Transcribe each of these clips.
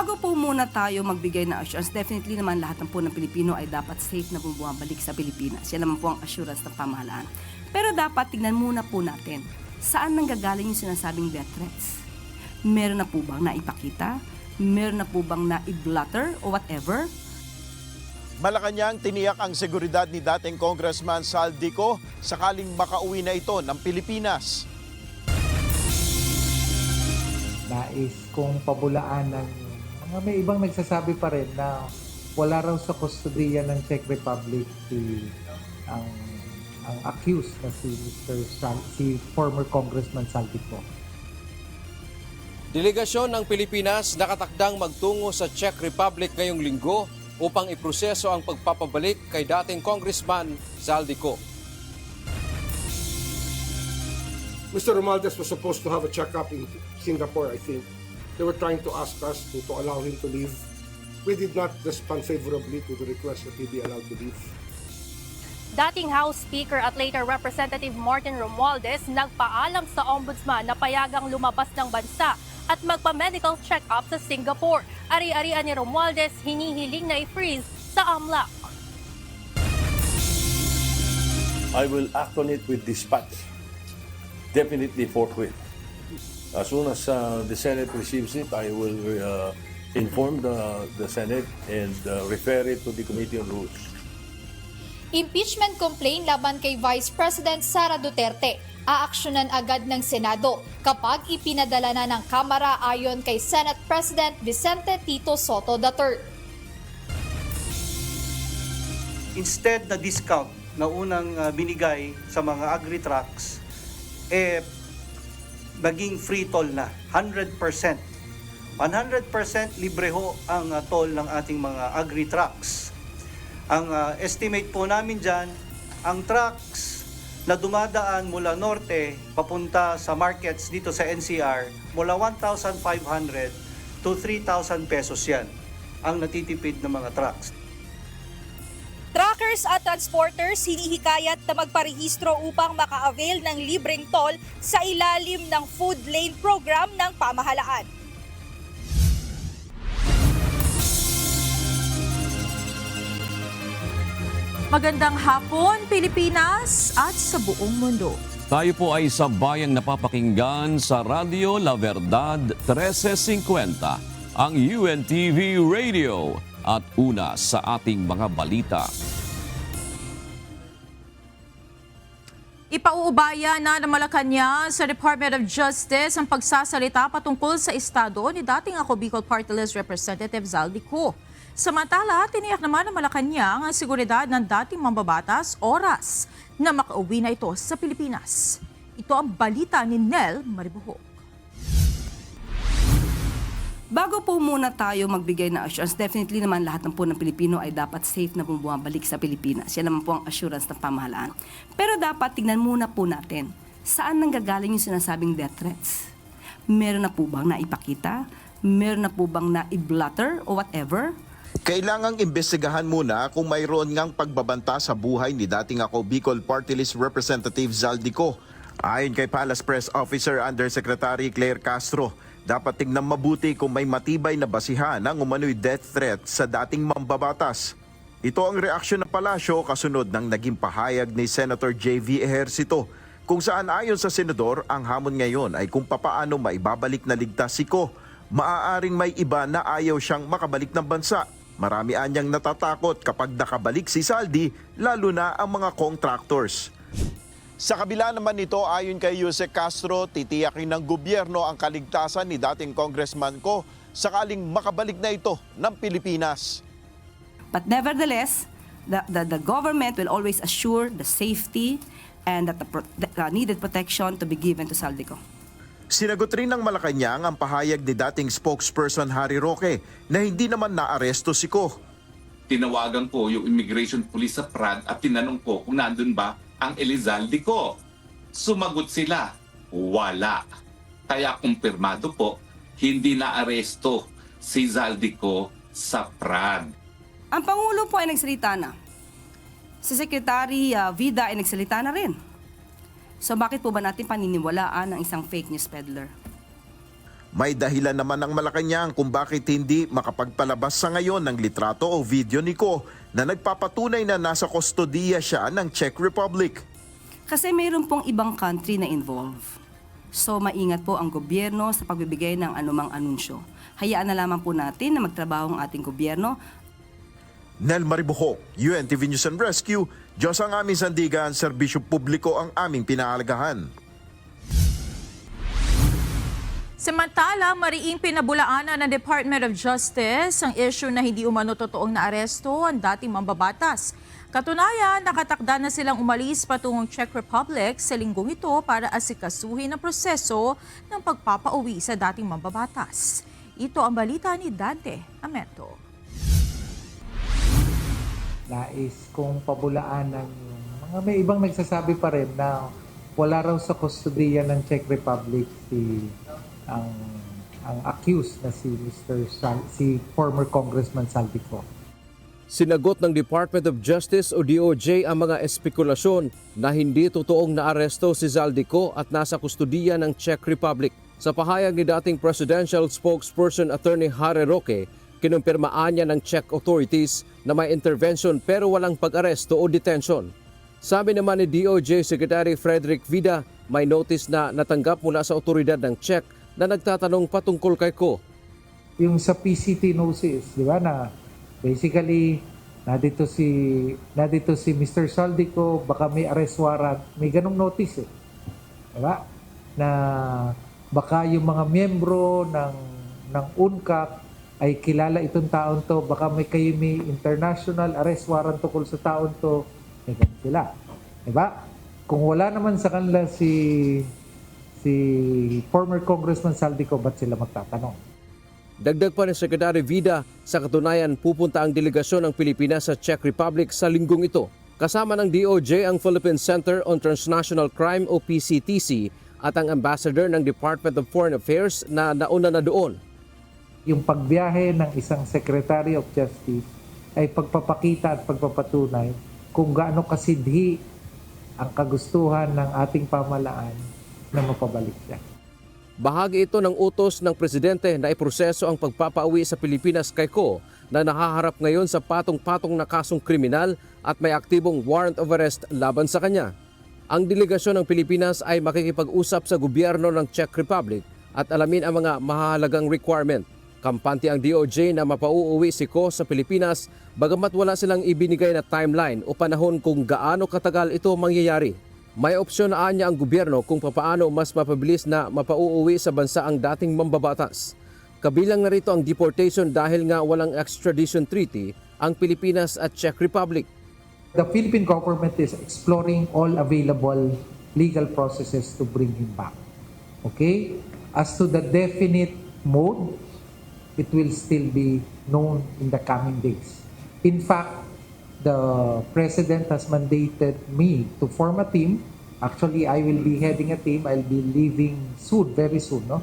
Bago po muna tayo magbigay ng assurance, definitely naman lahat ng po ng Pilipino ay dapat safe na bumabalik sa Pilipinas. Yan naman po ang assurance ng pamahalaan. Pero dapat tignan muna po natin, saan nanggagaling yung sinasabing death threats? Meron na po bang naipakita? Meron na po bang na-blotter o whatever? Malacanang tiniyak ang seguridad ni dating Congressman Saldico sakaling makauwi na ito ng Pilipinas. Nais kong pabulaan ng mga may ibang nagsasabi pa rin na wala raw sa kustodiya ng Czech Republic ang accused na si former Congressman Saldico. Delegasyon ng Pilipinas nakatakdang magtungo sa Czech Republic ngayong linggo upang iproseso ang pagpapabalik kay dating Congressman Saldico. Mr. Romualdez was supposed to have a checkup in Singapore, I think. They were trying to ask us to allow him to leave. We did not respond favorably to the request that he be allowed to leave. Dating House Speaker at later Representative Martin Romualdez nagpaalam sa Ombudsman na payagang lumabas ng bansa at magpa-medical check-up sa Singapore. Ari-arian ni Romualdez hinihiling na i-freeze sa AMLAC. I will act on it with dispatch. Definitely forthwith. As soon as the Senate receives it, I will inform the Senate and refer it to the Committee on Rules. Impeachment complaint laban kay Vice President Sara Duterte. Aaksyonan agad ng Senado kapag ipinadala na ng Kamara ayon kay Senate President Vicente Tito Soto III. Instead na discount na unang binigay sa mga agri-trucks, maging free toll na, 100%. 100% libre ho ang toll ng ating mga agri-trucks. Ang estimate po namin dyan, ang trucks na dumadaan mula norte papunta sa markets dito sa NCR, mula 1,500 to 3,000 pesos yan ang natitipid ng mga trucks. Truckers at transporters hinihikayat na magparehistro upang maka-avail ng libreng toll sa ilalim ng food lane program ng pamahalaan. Magandang hapon, Pilipinas at sa buong mundo. Tayo po ay sabayang napapakinggan sa Radyo La Verdad 1350, ang UNTV Radio. At una sa ating mga balita. Ipauubaya na ng Malacanang sa Department of Justice ang pagsasalita patungkol sa estado ni dating Ako Bicol Party List Representative Saldico. Samantala, tiniyak naman ng Malacanang ang seguridad ng dating mambabatas oras na makauwi na ito sa Pilipinas. Ito ang balita ni Nel Maribuhok. Bago po muna tayo magbigay ng assurance, definitely naman lahat ng po ng Pilipino ay dapat safe na bumabalik sa Pilipinas. Yan naman po ang assurance ng pamahalaan. Pero dapat tignan muna po natin, saan nanggagaling yung sinasabing death threats? Meron na po bang naipakita? Meron na po bang na-blotter o whatever? Kailangang imbestigahan muna kung mayroon ngang pagbabanta sa buhay ni dating Ako Bicol Party List Representative Saldico. Ayon kay Palace Press Officer Undersecretary Claire Castro, dapat tingnan mabuti kung may matibay na basihan ng umano'y death threat sa dating mambabatas. Ito ang reaksyon ng palasyo kasunod ng naging pahayag ni Senator J.V. Ejercito, kung saan ayon sa senador ang hamon ngayon ay kung papaano maibabalik na ligtas si Ko. Maaaring may iba na ayaw siyang makabalik ng bansa. Marami anyang natatakot kapag nakabalik si Saldi, lalo na ang mga contractors. Sa kabila naman nito, ayon kay Yusek Castro, titiyakin ng gobyerno ang kaligtasan ni dating Congressman Ko sakaling makabalik na ito ng Pilipinas. But nevertheless, the government will always assure the safety and that the needed protection to be given to Saldico. Sinagot rin ng Malacanang ang pahayag ni dating spokesperson Harry Roque na hindi naman naaresto si Ko. Tinawagan ko yung immigration police sa Prague at tinanong ko kung nandun ba ang Elizalde Sumagot sila, wala. Kaya kumpirmado po, hindi na-aresto si Zaldico sa Prague. Ang Pangulo po ay nagsalita na. Si Secretary Vida ay nagsalita na rin. So bakit po ba natin paniniwalaan ng isang fake news peddler? May dahilan naman ang Malacanang kung bakit hindi makapagpalabas sa ngayon ng litrato o video ni Ko na nagpapatunay na nasa kustodiya siya ng Czech Republic. Kasi mayroon pong ibang country na involved. So maingat po ang gobyerno sa pagbibigay ng anumang anunsyo. Hayaan na lamang po natin na magtrabaho ang ating gobyerno. Nel Maribuhok, UNTV News and Rescue, Diyos ang aming sandigan, serbisyo publiko ang aming pinahalagahan. Samantala, mariing pinabulaanan ng Department of Justice ang issue na hindi umano totoong naaresto ang dating mambabatas. Katunayan, nakatakda na silang umalis patungong Czech Republic sa linggong ito para asikasuhin ang proseso ng pagpapauwi sa dating mambabatas. Ito ang balita ni Dante Amento. Nais kong pabulaan ng mga may ibang nagsasabi pa rin na wala raw sa kustodiya ng Czech Republic ang accused na si former Congressman Zaldico. Sinagot ng Department of Justice o DOJ ang mga espekulasyon na hindi totoong naaresto si Zaldico at nasa kustodiya ng Czech Republic. Sa pahayag ni dating presidential spokesperson Attorney Harry Roque, kinumpirmaan niya ng Czech authorities na may intervention pero walang pag-aresto o detention. Sabi naman ni DOJ Secretary Frederick Vida, may notice na natanggap mula sa otoridad ng Czech na nagtatanong patungkol kay Ko. Yung sa PCT notice, di ba, na basically nadito si Mr. Zaldico, baka may arrest warrant, may ganong notice di ba? Na baka yung mga miyembro ng UNCAC ay kilala itong taon to, baka may international arrest warrant tungkol sa taon to, may ganun sila. Diba? Kung wala naman sa kanila si former Congressman Zaldico, ba't sila magtatanong? Dagdag pa ni Secretary Vida, sa katunayan pupunta ang delegasyon ng Pilipinas sa Czech Republic sa linggong ito. Kasama ng DOJ ang Philippine Center on Transnational Crime o PCTC at ang ambassador ng Department of Foreign Affairs na nauna na doon. Yung pagbiyahe ng isang Secretary of Justice ay pagpapakita at pagpapatunay kung gaano kasidhi ang kagustuhan ng ating pamahalaan na mapabalik siya. Bahagi ito ng utos ng Presidente na iproseso ang pagpapauwi sa Pilipinas kay Ko na nakaharap ngayon sa patong-patong na kasong kriminal at may aktibong warrant of arrest laban sa kanya. Ang delegasyon ng Pilipinas ay makikipag-usap sa gobyerno ng Czech Republic at alamin ang mga mahalagang requirement. Kampante ang DOJ na mapauuwi si Ko sa Pilipinas bagamat wala silang ibinigay na timeline o panahon kung gaano katagal ito mangyayari. May opsyon na anya ang gobyerno kung papaano mas mapabilis na mapauuwi sa bansa ang dating mambabatas. Kabilang na rito ang deportation dahil nga walang extradition treaty ang Pilipinas at Czech Republic. The Philippine government is exploring all available legal processes to bring him back. Okay? As to the definite mode, it will still be known in the coming days. In fact, the President has mandated me to form a team. Actually, I will be heading a team. I'll be leaving soon, very soon. No?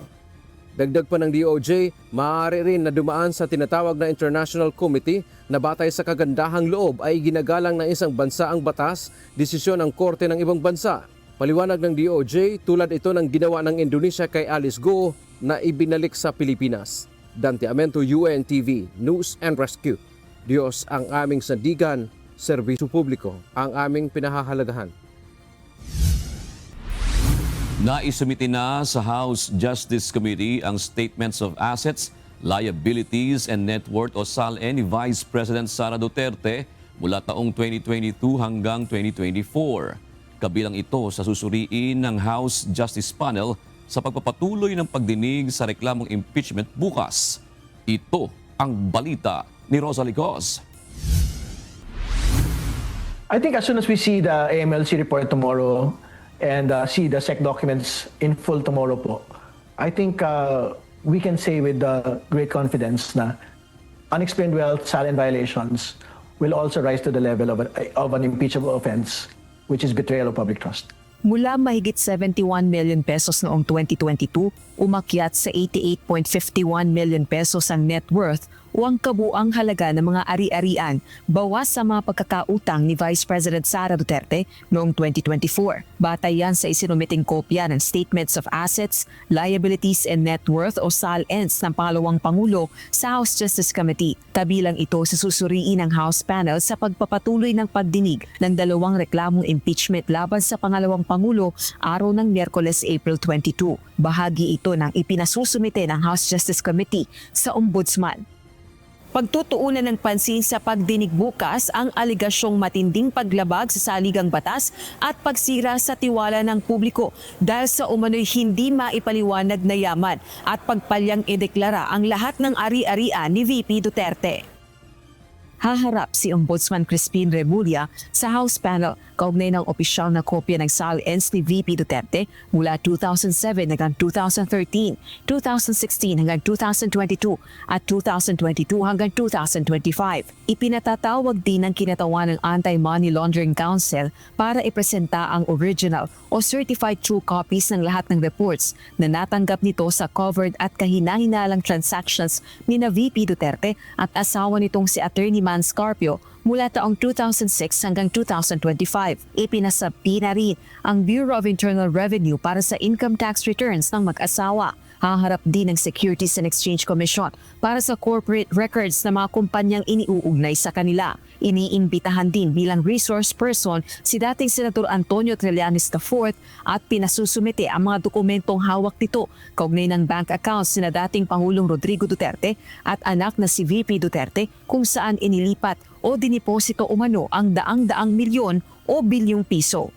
Dagdag pa ng DOJ, maaari rin na dumaan sa tinatawag na International Committee na batay sa kagandahang loob ay ginagalang ng isang bansa ang batas, desisyon ng korte ng ibang bansa. Paliwanag ng DOJ, tulad ito ng ginawa ng Indonesia kay Alice Go na ibinalik sa Pilipinas. Dante Amento, UNTV, News and Rescue. Diyos ang aming sandigan, serbisyo publiko ang aming pinahahalagahan. Naisumite na sa House Justice Committee ang Statements of Assets, Liabilities and Net Worth o SALE ni Vice President Sara Duterte mula taong 2022 hanggang 2024. Kabilang ito sa susuriin ng House Justice Panel sa pagpapatuloy ng pagdinig sa reklamong impeachment bukas. Ito ang balita ni Rosalie Cos. I think as soon as we see the AMLC report tomorrow and see the SEC documents in full tomorrow po, I think we can say with great confidence na unexplained wealth, SALN violations will also rise to the level of an impeachable offense, which is betrayal of public trust. Mula mahigit 71 million pesos noong 2022, umakyat sa 88.51 million pesos ang net worth o ang kabuang halaga ng mga ari-arian bawas sa mga pagkakautang ni Vice President Sara Duterte noong 2024. Batay yan sa isinumiting kopya ng Statements of Assets, Liabilities and Net Worth o SALNs ng pangalawang Pangulo sa House Justice Committee. Kabilang ito sa susuriin ng House panel sa pagpapatuloy ng pagdinig ng dalawang reklamong impeachment laban sa pangalawang Pangulo araw ng Miyerkules, April 22. Bahagi ito ng ipinasusumite ng House Justice Committee sa Ombudsman. Pagtutuunan ng pansin sa pagdinig bukas ang aligasyong matinding paglabag sa saligang batas at pagsira sa tiwala ng publiko dahil sa umano'y hindi maipaliwanag na yaman at pagpalyang ideklara ang lahat ng ari-arian ni VP Duterte. Haharap si Ombudsman Crispin Remulla sa House panel kaugnay ng opisyal na kopya ng SALNs ni VP Duterte mula 2007 hanggang 2013, 2016 hanggang 2022 at 2022 hanggang 2025. Ipinatatawag din ng kinatawan ng Anti-Money Laundering Council para ipresenta ang original o certified true copies ng lahat ng reports na natanggap nito sa covered at kahina-hinalang transactions ni na VP Duterte at asawa nitong si Attorney Man Scarpio mula taong 2006 hanggang 2025. Ipinasabi na rin ang Bureau of Internal Revenue para sa income tax returns ng mag-asawa. Haharap din ng Securities and Exchange Commission para sa corporate records ng mga kumpanyang iniuugnay sa kanila. Iniimbitahan din bilang resource person si dating Senator Antonio Trillanes IV at pinasusumite ang mga dokumentong hawak nito kaugnay ng bank accounts ni dating Pangulong Rodrigo Duterte at anak na si VP Duterte kung saan inilipat o diniposito umano ang daang-daang milyon o bilyong piso.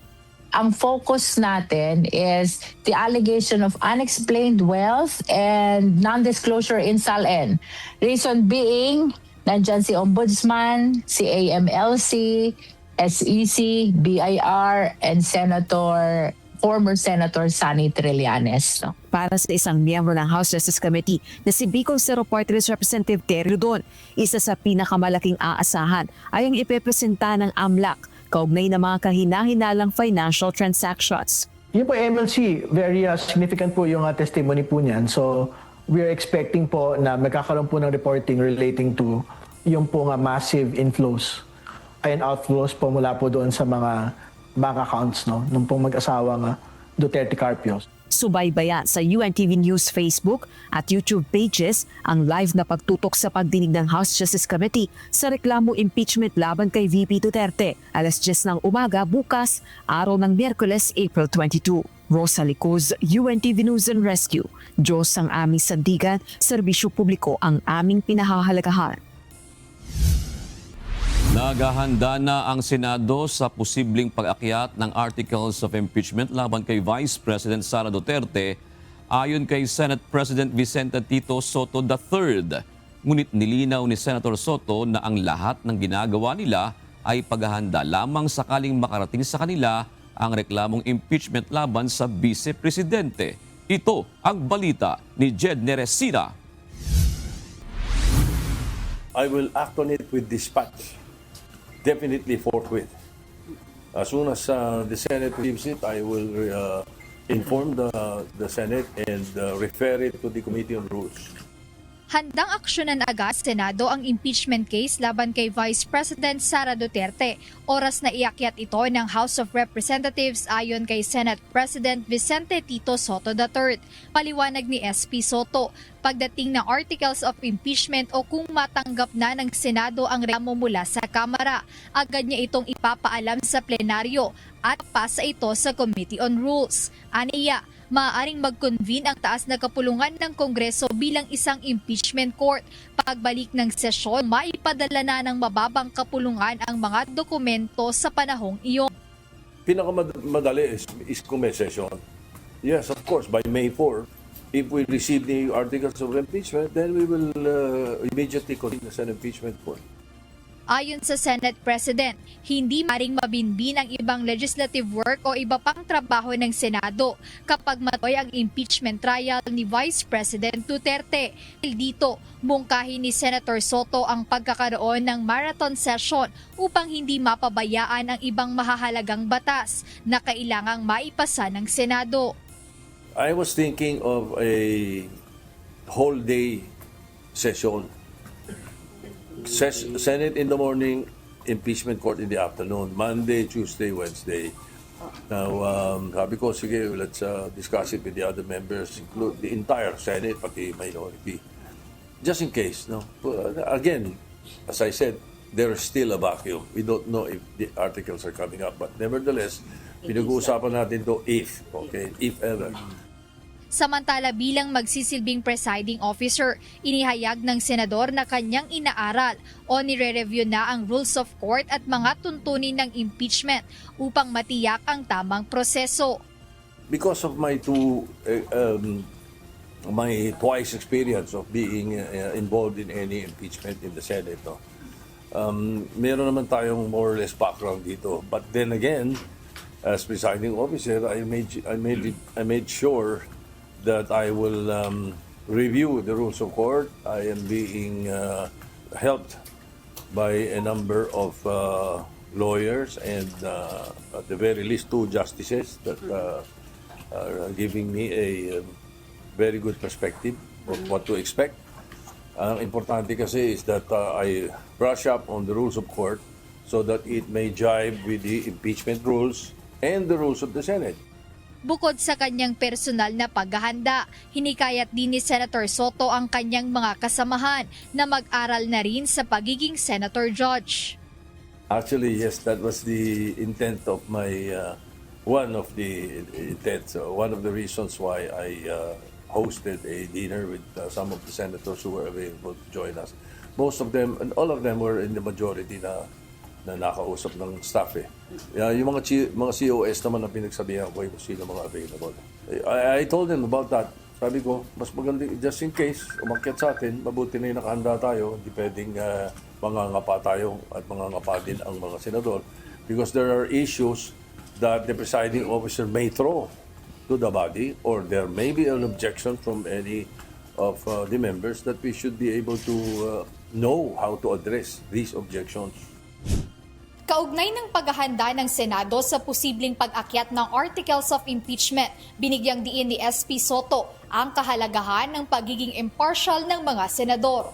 Ang focus natin is the allegation of unexplained wealth and non-disclosure in SALN. Reason being, nandyan si Ombudsman, si AMLC, SEC, BIR, and former Senator Sonny Trillanes. No? Para sa isang miyembro ng House Justice Committee na si Bicol Zero Party List Representative Terry Rodon, isa sa pinakamalaking aasahan ay ang ipepresenta ng AMLAC kaugnay na mga kahina-hinalang financial transactions. Yun po, MLC, very significant po yung testimony po niyan. So, we are expecting po na magkakaroon po ng reporting relating to yung po nga massive inflows and outflows po mula po doon sa mga bank accounts nung pong mag-asawang Duterte Carpios. Subaybayan sa UNTV News Facebook at YouTube pages ang live na pagtutok sa pagdinig ng House Justice Committee sa reklamo impeachment laban kay VP Duterte. Alas 10 ng umaga bukas, araw ng Miyerkules, April 22. Rosa Licoz, UNTV News and Rescue. Diyos ang aming sandigan, serbisyo publiko ang aming pinahahalagahan. Naghahanda na ang Senado sa posibleng pag-akyat ng Articles of Impeachment laban kay Vice President Sara Duterte ayon kay Senate President Vicente Tito Soto III. Ngunit nilinaw ni Senator Soto na ang lahat ng ginagawa nila ay paghahanda lamang sakaling makarating sa kanila ang reklamong impeachment laban sa Vice Presidente. Ito ang balita ni Jed Neresira. I will act on it with dispatch. Definitely forthwith. As soon as the Senate receives it, I will inform the Senate and refer it to the Committee on Rules. Handang aksyonan agad Senado ang impeachment case laban kay Vice President Sara Duterte. Oras na iakyat ito ng House of Representatives ayon kay Senate President Vicente Tito Soto III. Paliwanag ni SP Soto, pagdating ng Articles of Impeachment o kung matanggap na ng Senado ang reklamo mula sa Kamara, agad niya itong ipapaalam sa plenaryo at pasa ito sa Committee on Rules. Aniya, maaaring mag-convene ang taas na kapulungan ng Kongreso bilang isang impeachment court. Pagbalik ng sesyon, maipadala na ng mababang kapulungan ang mga dokumento sa panahong iyon. Pinakamadali is kung may session. Yes, of course, by May 4, if we receive the articles of impeachment, then we will immediately convene an impeachment court. Ayon sa Senate President, hindi maring mabinbin ang ibang legislative work o iba pang trabaho ng Senado kapag matuloy ang impeachment trial ni Vice President Duterte. Dito, mungkahin ni Senator Soto ang pagkakaroon ng marathon session upang hindi mapabayaan ang ibang mahahalagang batas na kailangang maipasa ng Senado. I was thinking of a whole day session Senate in the morning, impeachment court in the afternoon, Monday, Tuesday, Wednesday. Now, sabi ko, sige, let's discuss it with the other members, include the entire Senate, pati minority. Just in case, no? Again, as I said, there is still a vacuum. We don't know if the articles are coming up, but nevertheless, pinag-uusapan natin to if, okay, if ever. Samantala bilang magsisilbing presiding officer, inihayag ng senador na kanyang inaaral o nire-review na ang rules of court at mga tuntunin ng impeachment upang matiyak ang tamang proseso. Because of my twice experience of being involved in any impeachment in the Senate, no? Meron naman tayong more or less background dito. But then again, as presiding officer, I made sure that I will review the rules of court. I am being helped by a number of lawyers and at the very least 2 justices that are giving me a very good perspective of what to expect. Ang importante kasi is that I brush up on the rules of court so that it may jive with the impeachment rules and the rules of the Senate. Bukod sa kanyang personal na paghahanda, hinikayat din ni Senator Soto ang kanyang mga kasamahan na mag-aral na rin sa pagiging Senator Judge. Actually, yes, that was the intent of my, one of the reasons why I hosted a dinner with some of the senators who were available to join us. Most of them, and all of them were in the majority na nakausap ng staff eh. Yung mga COS naman na pinagsabihan ko kung sino mga available. I told them about that. Sabi ko, mas maganda, just in case, umakyat sa atin, mabuti na yung nakahanda tayo, hindi pwedeng mangangapa tayo at mangangapa din ang mga senador. Because there are issues that the presiding officer may throw to the body or there may be an objection from any of the members that we should be able to know how to address these objections. Kaugnay ng paghahanda ng Senado sa posibleng pag-akyat ng Articles of Impeachment, binigyang diin ni SP Soto ang kahalagahan ng pagiging impartial ng mga senador.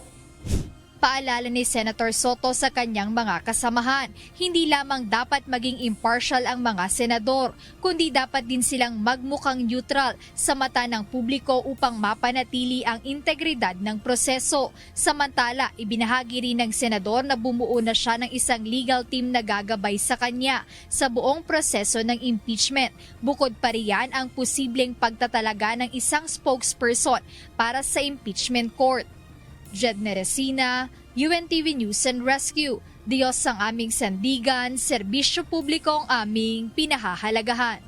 Paalala ni Senator Soto sa kanyang mga kasamahan, hindi lamang dapat maging impartial ang mga senador, kundi dapat din silang magmukhang neutral sa mata ng publiko upang mapanatili ang integridad ng proseso. Samantala, ibinahagi rin ng senador na bumuo na siya ng isang legal team na gagabay sa kanya sa buong proseso ng impeachment. Bukod pa riyan ang posibleng pagtatalaga ng isang spokesperson para sa impeachment court. Jed Neresina, UNTV News and Rescue. Diyos ang aming sandigan, serbisyo publiko ang aming pinahahalagahan.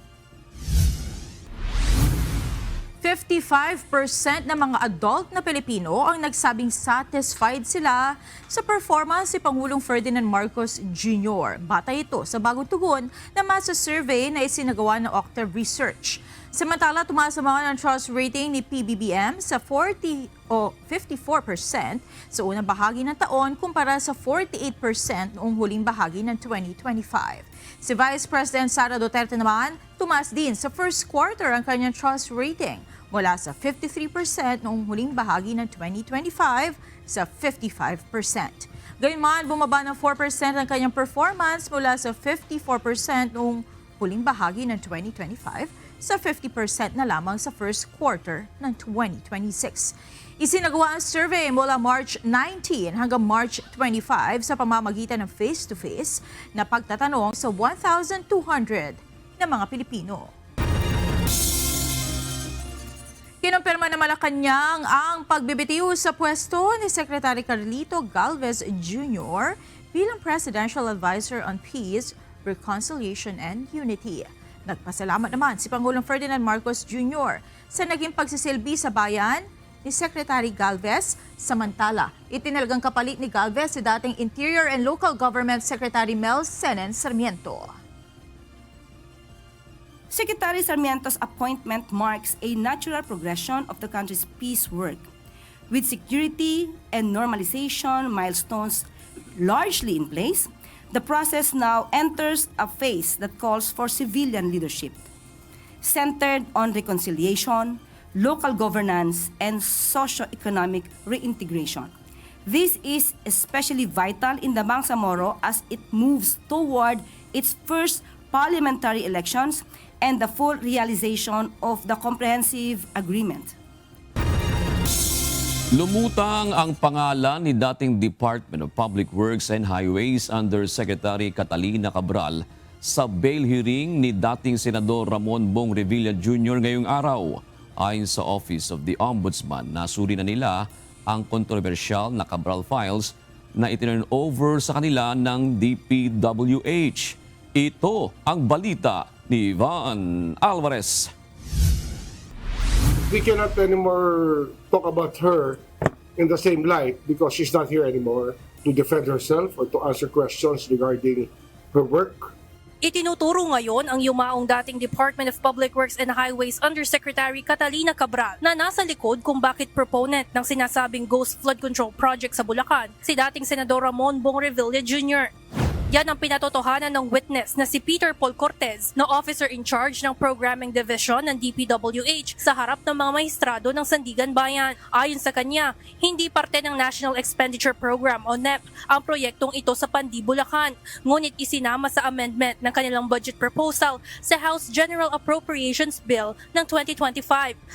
55% ng mga adult na Pilipino ang nagsabing satisfied sila sa performance si Pangulong Ferdinand Marcos Jr. Batay ito sa bagong tugon na masa survey na isinagawa ng Octave Research. Samantala, tumaas naman ang trust rating ni PBBM sa 54% sa unang bahagi ng taon kumpara sa 48% noong huling bahagi ng 2025. Si Vice President Sara Duterte naman, tumaas din sa first quarter ang kanyang trust rating mula sa 53% noong huling bahagi ng 2025 sa 55%. Gayunman, bumaba ng 4% ang kanyang performance mula sa 54% noong huling bahagi ng 2025 sa 50% na lamang sa first quarter ng 2026. Isinagawa ang survey mula March 19 hanggang March 25 sa pamamagitan ng face-to-face na pagtatanong sa 1,200 na mga Pilipino. Kinumpirma na Malacanang ang pagbibitiw sa pwesto ni Secretary Carlito Galvez Jr. bilang Presidential Advisor on Peace, Reconciliation and Unity. Nagpasalamat naman si Pangulong Ferdinand Marcos Jr. sa naging pagsisilbi sa bayan ni Secretary Galvez. Samantala, itinalagang kapalit ni Galvez si dating Interior and Local Government Secretary Mel Senen Sarmiento. Secretary Sarmiento's appointment marks a natural progression of the country's peace work, with security and normalization milestones largely in place. The process now enters a phase that calls for civilian leadership, centered on reconciliation, local governance, and socio-economic reintegration. This is especially vital in the Bangsamoro as it moves toward its first parliamentary elections and the full realization of the comprehensive agreement. Lumutang ang pangalan ni dating Department of Public Works and Highways Undersecretary Catalina Cabral sa bail hearing ni dating Senador Ramon Bong Revilla Jr. ngayong araw. Ayon sa Office of the Ombudsman, nasuri na nila ang kontrobersyal na Cabral files na itinurn over sa kanila ng DPWH. Ito ang balita ni Ivan Alvarez. We cannot anymore talk about her in the same light because she's not here anymore to defend herself or to answer questions regarding her work. Itinuturo ngayon ang yumaong dating Department of Public Works and Highways Undersecretary Catalina Cabral na nasa likod kung bakit proponent ng sinasabing Ghost Flood Control Project sa Bulacan, si dating Senador Ramon Bong Revilla Jr. Yan ang pinatotohanan ng witness na si Peter Paul Cortez na officer in charge ng Programming Division ng DPWH sa harap ng mga maestrado ng Sandigan Bayan. Ayon sa kanya, hindi parte ng National Expenditure Program o NEP ang proyektong ito sa Pandi, Bulacan. Ngunit isinama sa amendment ng kanilang budget proposal sa House General Appropriations Bill ng 2025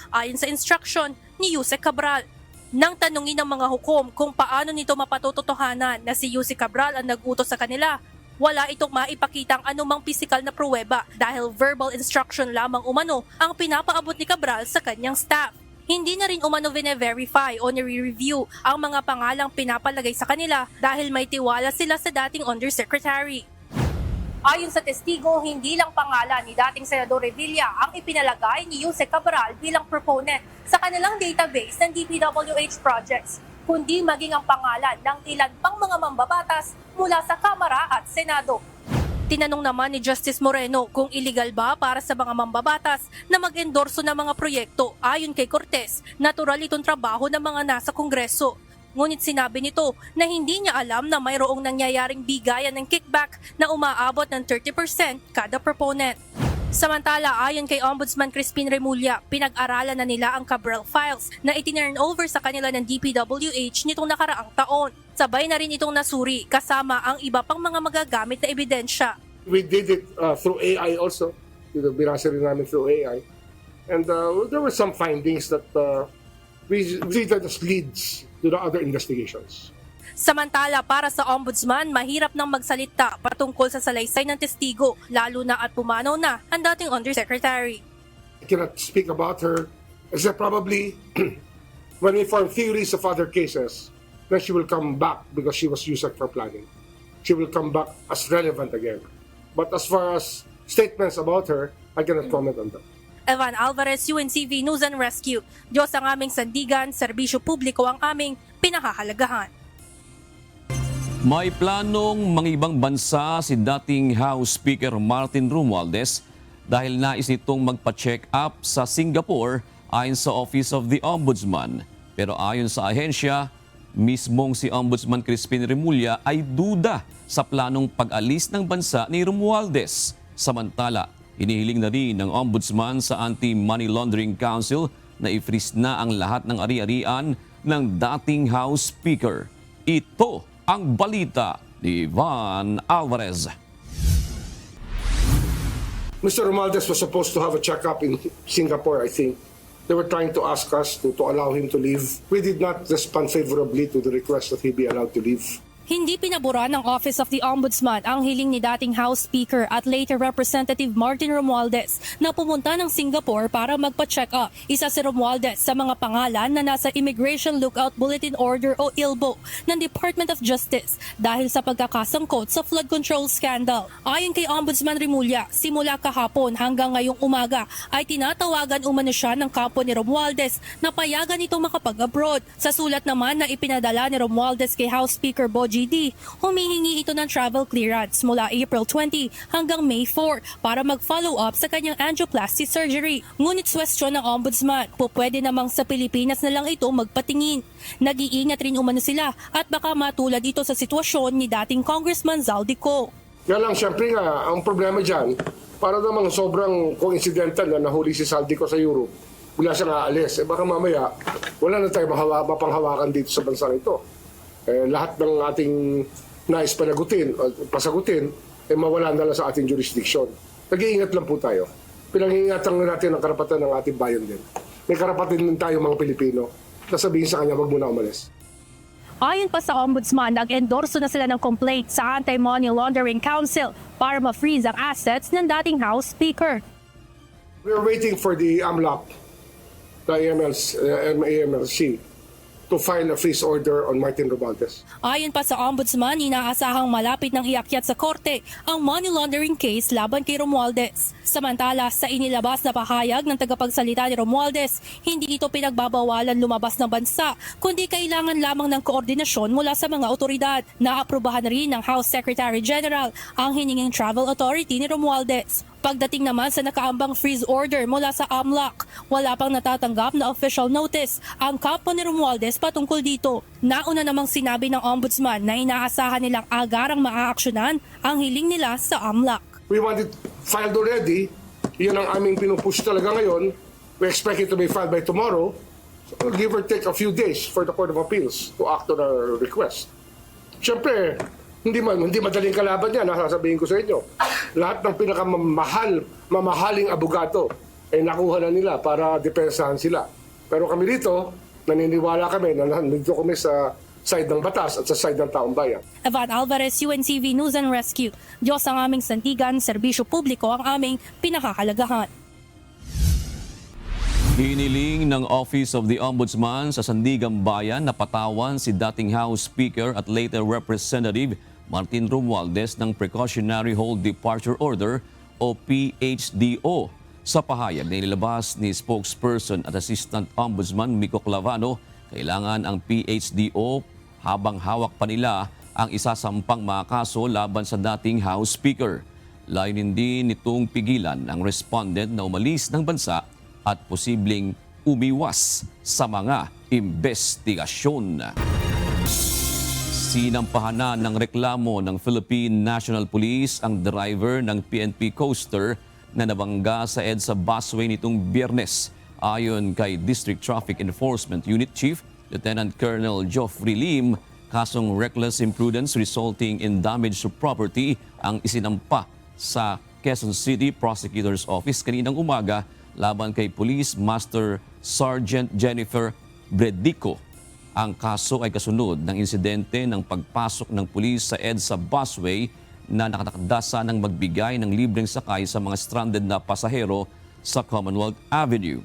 ayon sa instruction ni Yusek Cabral. Nang tanungin ng mga hukom kung paano nito mapatutotohanan na si Yusek Cabral ang nag-utos sa kanila, wala itong maipakitang anumang pisikal na pruweba dahil verbal instruction lamang umano ang pinapaabot ni Cabral sa kanyang staff. Hindi na rin umano vine-verify o nire-review ang mga pangalang pinapalagay sa kanila dahil may tiwala sila sa dating undersecretary. Ayon sa testigo, hindi lang pangalan ni dating Senador Revilla ang ipinalagay ni Yusek Cabral bilang proponent sa kanilang database ng DPWH projects, kundi maging ang pangalan ng ilan pang mga mambabatas mula sa Kamara at Senado. Tinanong naman ni Justice Moreno kung illegal ba para sa mga mambabatas na mag-endorso ng mga proyekto. Ayon kay Cortez, natural itong trabaho ng mga nasa Kongreso. Ngunit sinabi nito na hindi niya alam na mayroong nangyayaring bigayan ng kickback na umaabot ng 30% kada proponent. Samantala, ayon kay Ombudsman Crispin Remulla, pinag-aralan na nila ang Cabral files na itinurn over sa kanila ng DPWH nitong nakaraang taon. Sabay na rin itong nasuri kasama ang iba pang mga magagamit na ebidensya. We did it through AI also. Binasa rin namin through AI. And there were some findings that we treated as leads to the other investigations. Samantala, para sa Ombudsman, mahirap nang magsalita patungkol sa salaysay ng testigo, lalo na at pumanaw na ang dating Undersecretary. I cannot speak about her, except probably when we form theories of other cases, then she will come back because she was used for planning. She will come back as relevant again. But as far as statements about her, I cannot comment on that. Evan Alvarez, UNCV News and Rescue. Diyos ang aming sandigan, serbisyo publiko ang aming pinahahalagahan. May planong mangibang bansa si dating House Speaker Martin Romualdez dahil nais nitong magpa-check up sa Singapore ayon sa Office of the Ombudsman. Pero ayon sa ahensya, mismong si Ombudsman Crispin Remulla ay duda sa planong pag-alis ng bansa ni Romualdez. Samantala, inihiling na rin ng Ombudsman sa Anti-Money Laundering Council na i-freeze na ang lahat ng ari-arian ng dating House Speaker. Ito ang balita ni Ivan Alvarez. Mr. Romualdez was supposed to have a checkup in Singapore, I think. They were trying to ask us to allow him to leave. We did not respond favorably to the request that he be allowed to leave. Hindi pinabura ng Office of the Ombudsman ang hiling ni dating House Speaker at later Representative Martin Romualdez na pumunta ng Singapore para magpa-check up. Isa si Romualdez sa mga pangalan na nasa Immigration Lookout Bulletin Order o ILBO ng Department of Justice dahil sa pagkakasangkot sa flood control scandal. Ayon kay Ombudsman Remulla, simula kahapon hanggang ngayong umaga ay tinatawagan umano siya ng kampo ni Romualdez na payagan itong makapag-abroad. Sa sulat naman na ipinadala ni Romualdez kay House Speaker Boji GD, humihingi ito ng travel clearance mula April 20 hanggang May 4 para mag-follow up sa kanyang angioplasty surgery. Ngunit suwestyon ng Ombudsman, pwede namang sa Pilipinas na lang ito magpatingin. Nag-iingat rin umano sila at baka matulad ito sa sitwasyon ni dating Congressman Zaldico. Kaya lang, syempre nga, ang problema dyan, para namang sobrang coincidental na nahuli si Zaldico sa Europe, wala siyang aalis. Baka mamaya, wala na tayo mapanghawakan dito sa bansa ito. lahat ng ating nais pasagutin, mawala na lang sa ating jurisdiction. Nag-iingat lang po tayo. Pinangingatan natin ang karapatan ng ating bayan din. May karapatan din tayo mga Pilipino na sabihin sa kanya, wag muna umalis. Ayon pa sa Ombudsman, nag-endorso na sila ng complaint sa Anti-Money Laundering Council para ma-freeze ang assets ng dating House Speaker. We're waiting for the AMLAC, the AMLC, to file a freeze order on Martin Romualdez. Ayon pa sa Ombudsman, inaasahang malapit ng iakyat sa korte ang money laundering case laban kay Romualdez. Samantala, sa inilabas na pahayag ng tagapagsalita ni Romualdez, hindi ito pinagbabawalan lumabas ng bansa, kundi kailangan lamang ng koordinasyon mula sa mga otoridad. Naaprubahan rin ng House Secretary General ang hininging travel authority ni Romualdez. Pagdating naman sa nakaambang freeze order mula sa AMLAC, wala pang natatanggap na official notice ang kampo ni Romualdez patungkol dito. Nauna namang sinabi ng Ombudsman na inaasahan nilang agarang maaaksyonan ang hiling nila sa AMLAC. We want it filed already. Yan ang aming pinupush talaga ngayon. We expect it to be filed by tomorrow. So, give or take a few days for the Court of Appeals to act on our request. Siyempre, hindi madaling kalaban yan, sasabihin ko sa inyo. Lahat ng mamahaling abogado ay nakuha na nila para depensahan sila. Pero kami dito, naniniwala kami na nandito kami sa side ng batas at sa side ng taong bayan. Evan Alvarez, UNTV News and Rescue. Diyos ang aming sandigan, serbisyo publiko ang aming pinakahalagahan. Hiniling ng Office of the Ombudsman sa Sandigang Bayan na patawan si dating House Speaker at later Representative Martin Romualdez ng Precautionary Hold Departure Order o PHDO. Sa pahayag na inilabas ni spokesperson at Assistant Ombudsman Mico Clavano, kailangan ang PHDO habang hawak pa nila ang isasampang mga kaso laban sa dating House Speaker. Layunin din nitong pigilan ang respondent na umalis ng bansa at posibleng umiwas sa mga investigasyon. Sinampahan ng reklamo ng Philippine National Police ang driver ng PNP Coaster na nabangga sa EDSA busway nitong Biyernes. Ayon kay District Traffic Enforcement Unit Chief Lieutenant Colonel Geoffrey Lim, kasong reckless imprudence resulting in damage to property ang isinampa sa Quezon City Prosecutor's Office kaninang umaga laban kay Police Master Sergeant Jennifer Bredico. Ang kaso ay kasunod ng insidente ng pagpasok ng pulis sa EDSA busway na nakatakdasa ng magbigay ng libreng sakay sa mga stranded na pasahero sa Commonwealth Avenue.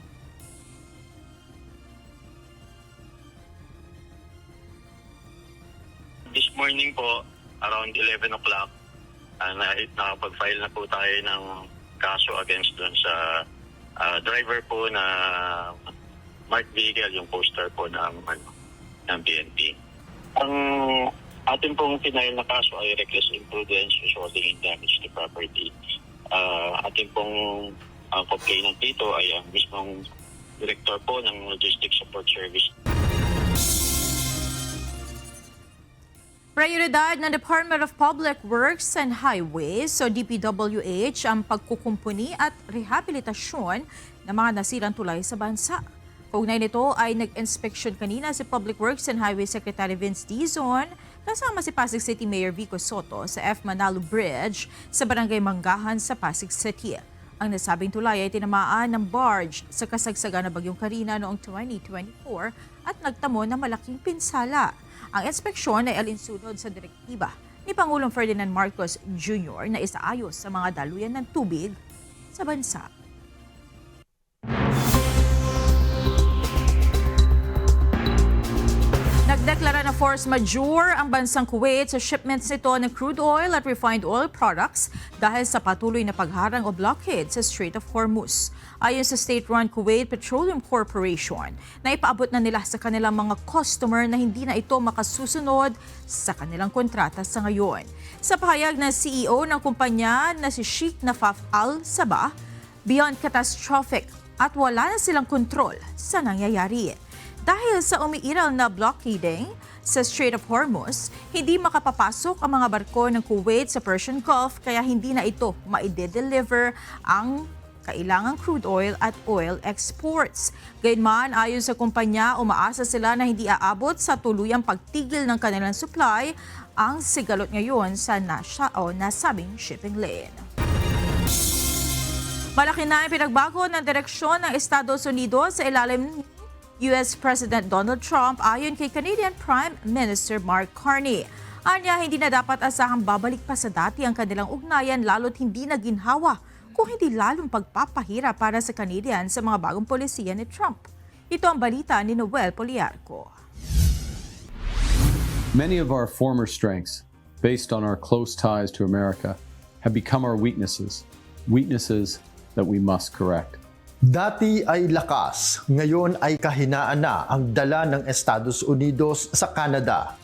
This morning po, around 11 o'clock, nakapag-file na po tayo ng kaso against dun sa driver po na Mark Vigil, yung poster po ng PNP. Ang atin pong final na kaso ay reckless imprudence resulting in damage to property. Atin pong complainant dito ay ang mismong director po ng Logistics Support Service. Prioridad ng Department of Public Works and Highways o DPWH ang pagkukumpuni at rehabilitasyon ng mga nasirang tulay sa bansa. Kaugnay nito ay nag-inspeksyon kanina si Public Works and Highways Secretary Vince Dizon kasama si Pasig City Mayor Vico Soto sa F. Manalo Bridge sa Barangay Manggahan sa Pasig City. Ang nasabing tulay ay tinamaan ng barge sa kasagsagan na Bagyong Karina noong 2024 at nagtamo ng malaking pinsala. Ang inspeksyon ay alinsunod sa direktiba ni Pangulong Ferdinand Marcos Jr. na isaayos sa mga daluyan ng tubig sa bansa. Nagdeklara na force majeure ang bansang Kuwait sa shipments nito ng crude oil at refined oil products dahil sa patuloy na pagharang o blockade sa Strait of Hormuz. Ayon sa state-run Kuwait Petroleum Corporation, na ipaabot na nila sa kanilang mga customer na hindi na ito makasusunod sa kanilang kontrata sa ngayon. Sa pahayag ng CEO ng kumpanya na si Sheikh Nafaf Al-Sabah, beyond catastrophic at wala na silang kontrol sa nangyayari. Dahil sa umiiral na blockading sa Strait of Hormuz, hindi makapapasok ang mga barko ng Kuwait sa Persian Gulf kaya hindi na ito maide-deliver ang kailangang crude oil at oil exports. Gayunman, ayon sa kumpanya, umaasa sila na hindi aabot sa tuluyang pagtigil ng kanilang supply ang sigalot ngayon sa nasabing shipping lane. Malaki na ang pinagbago ng direksyon ng Estados Unidos sa ilalim ni US President Donald Trump ayon kay Canadian Prime Minister Mark Carney. Anya, hindi na dapat asahang babalik pa sa dati ang kanilang ugnayan lalo't hindi na ginhawa kung hindi lalong pagpapahira para sa Canadian sa mga bagong polisiya ni Trump. Ito ang balita ni Noel Poliarco. Many of our former strengths, based on our close ties to America, have become our weaknesses that we must correct. Dati ay lakas, ngayon ay kahinaan na ang dala ng Estados Unidos sa Canada.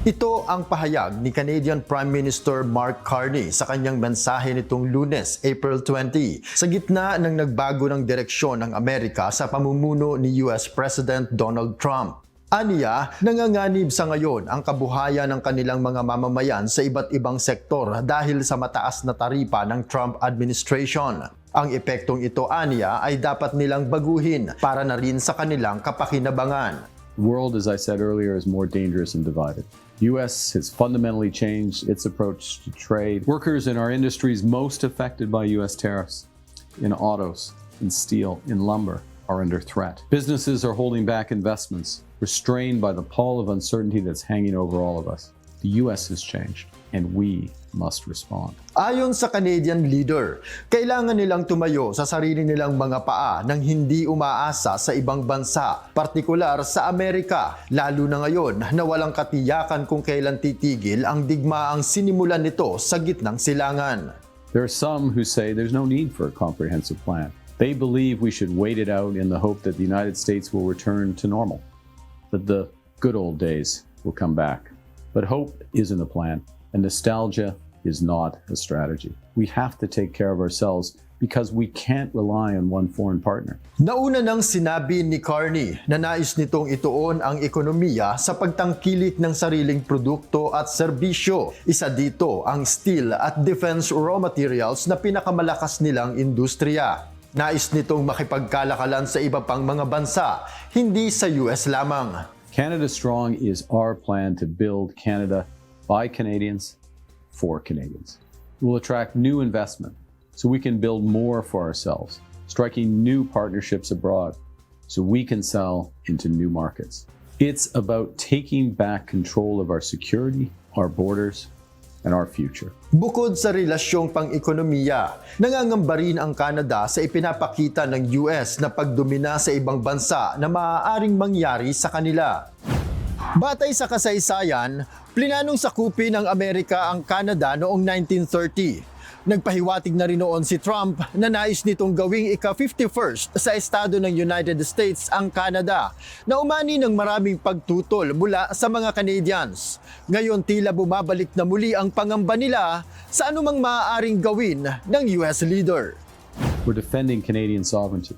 Ito ang pahayag ni Canadian Prime Minister Mark Carney sa kanyang mensahe nitong Lunes, April 20, sa gitna ng nagbago ng direksyon ng Amerika sa pamumuno ni US President Donald Trump. Aniya, nanganganib sa ngayon ang kabuhayan ng kanilang mga mamamayan sa iba't ibang sektor dahil sa mataas na taripa ng Trump administration. Ang epektong ito, aniya, ay dapat nilang baguhin para na rin sa kanilang kapakinabangan. The world, as I said earlier, is more dangerous and divided. U.S. has fundamentally changed its approach to trade. Workers in our industries most affected by U.S. tariffs, in autos, in steel, in lumber, are under threat. Businesses are holding back investments, restrained by the pall of uncertainty that's hanging over all of us. The U.S. has changed, and we must respond. Ayon sa Canadian leader, kailangan nilang tumayo sa sarili nilang mga paa nang hindi umaasa sa ibang bansa, partikular sa Amerika, lalo na ngayon na walang katiyakan kung kailan titigil ang digmaang sinimulan nito sa gitnang silangan. There are some who say there's no need for a comprehensive plan. They believe we should wait it out in the hope that the United States will return to normal, that the good old days will come back. But hope isn't a plan, and nostalgia is not a strategy. We have to take care of ourselves because we can't rely on one foreign partner. Nauna nang sinabi ni Carney na nais nitong ituon ang ekonomiya sa pagtangkilik ng sariling produkto at serbisyo. Isa dito ang steel at defense raw materials na pinakamalakas nilang industriya. Nais nitong makipagkalakalan sa iba pang mga bansa, hindi sa US lamang. Canada Strong is our plan to build Canada by Canadians for Canadians. It will attract new investment so we can build more for ourselves, striking new partnerships abroad so we can sell into new markets. It's about taking back control of our security, our borders, and our future. Bukod sa relasyong pang-ekonomiya, nangangamba rin ang Canada sa ipinapakita ng US na pagdomina sa ibang bansa na maaaring mangyari sa kanila. Batay sa kasaysayan, plinanong sakupin ng Amerika ang Canada noong 1930. Nagpahiwatig na rin noon si Trump na nais nitong gawing ika-51st sa estado ng United States ang Canada, na umani ng maraming pagtutol mula sa mga Canadians. Ngayon tila bumabalik na muli ang pangamba nila sa anumang maaaring gawin ng US leader. We're defending Canadian sovereignty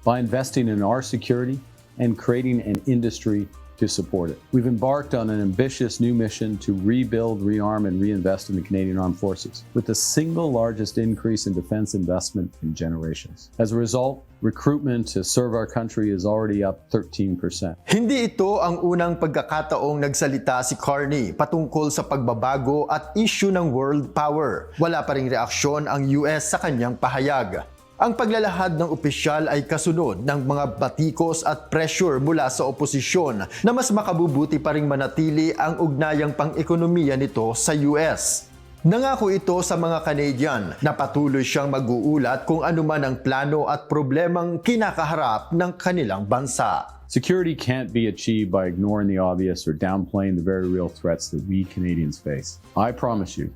by investing in our security and creating an industry to support it. We've embarked on an ambitious new mission to rebuild, rearm, and reinvest in the Canadian Armed Forces, with the single largest increase in defense investment in generations. As a result, recruitment to serve our country is already up 13%. Hindi ito ang unang pagkakataong nagsalita si Carney patungkol sa pagbabago at issue ng world power. Wala pa ring reaksyon ang US sa kanyang pahayag. Ang paglalahad ng opisyal ay kasunod ng mga batikos at pressure mula sa oposisyon na mas makabubuti pa ring manatili ang ugnayang pang-ekonomiya nito sa US. Nangako ito sa mga Canadian na patuloy siyang mag-uulat kung ano man ang plano at problemang kinakaharap ng kanilang bansa. Security can't be achieved by ignoring the obvious or downplaying the very real threats that we Canadians face. I promise you,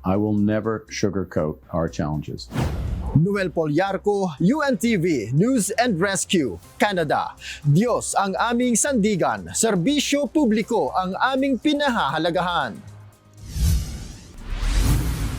I will never sugarcoat our challenges. Noel Poliarco, UNTV News and Rescue, Canada. Diyos ang aming sandigan, serbisyo publiko ang aming pinahahalagahan.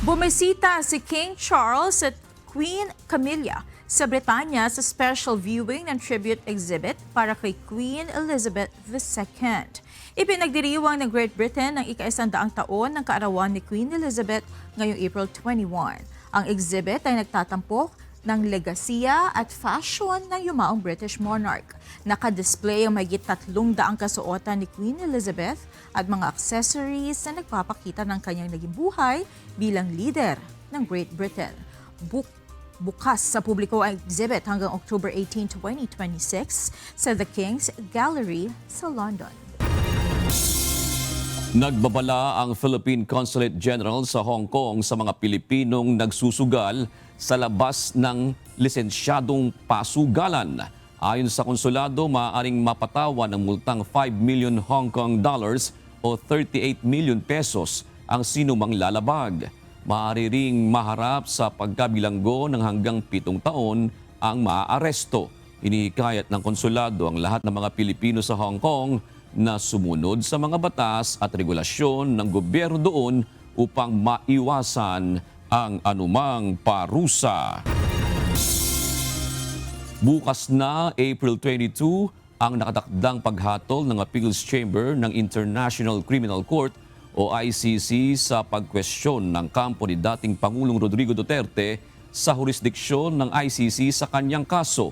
Bumisita si King Charles at Queen Camilla sa Britanya sa special viewing ng tribute exhibit para kay Queen Elizabeth II. Ipinagdiriwang ng Great Britain ang ika-100 taon ng kaarawan ni Queen Elizabeth ngayong April 21. Ang exhibit ay nagtatampok ng legasiya at fashion ng yumaong British monarch. Nakadisplay ang mahigit 300 kasuotan ni Queen Elizabeth at mga accessories na nagpapakita ng kanyang naging buhay bilang leader ng Great Britain. Bukas sa publiko ang exhibit hanggang October 18, 2026 sa The King's Gallery sa London. Nagbabala ang Philippine Consulate General sa Hong Kong sa mga Pilipinong nagsusugal sa labas ng lisensyadong pasugalan. Ayon sa konsulado, maaaring mapatawan ng multang 5 million Hong Kong dollars o 38 million pesos ang sinumang lalabag. Maaari ring maharap sa pagkabilanggo ng hanggang 7 taon ang maaaresto. Inihikayat ng konsulado ang lahat ng mga Pilipino sa Hong Kong na sumunod sa mga batas at regulasyon ng gobyerno doon upang maiwasan ang anumang parusa. Bukas na, April 22, ang nakatakdang paghatol ng Appeals Chamber ng International Criminal Court o ICC sa pagkwestiyon ng kampo ni dating Pangulong Rodrigo Duterte sa jurisdiksyon ng ICC sa kanyang kaso.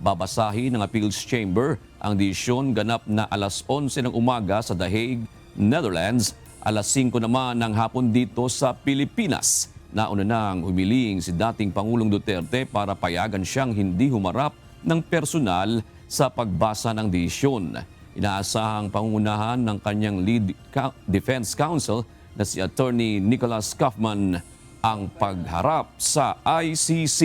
Babasahin ng Appeals Chamber ang desisyon ganap na alas 11 ng umaga sa The Hague, Netherlands, alas 5 naman ng hapon dito sa Pilipinas. Nauna nang humiling si dating Pangulong Duterte para payagan siyang hindi humarap ng personal sa pagbasa ng desisyon. Inaasahang pangunahan ng kanyang lead defense counsel na si Attorney Nicholas Kaufman ang pagharap sa ICC.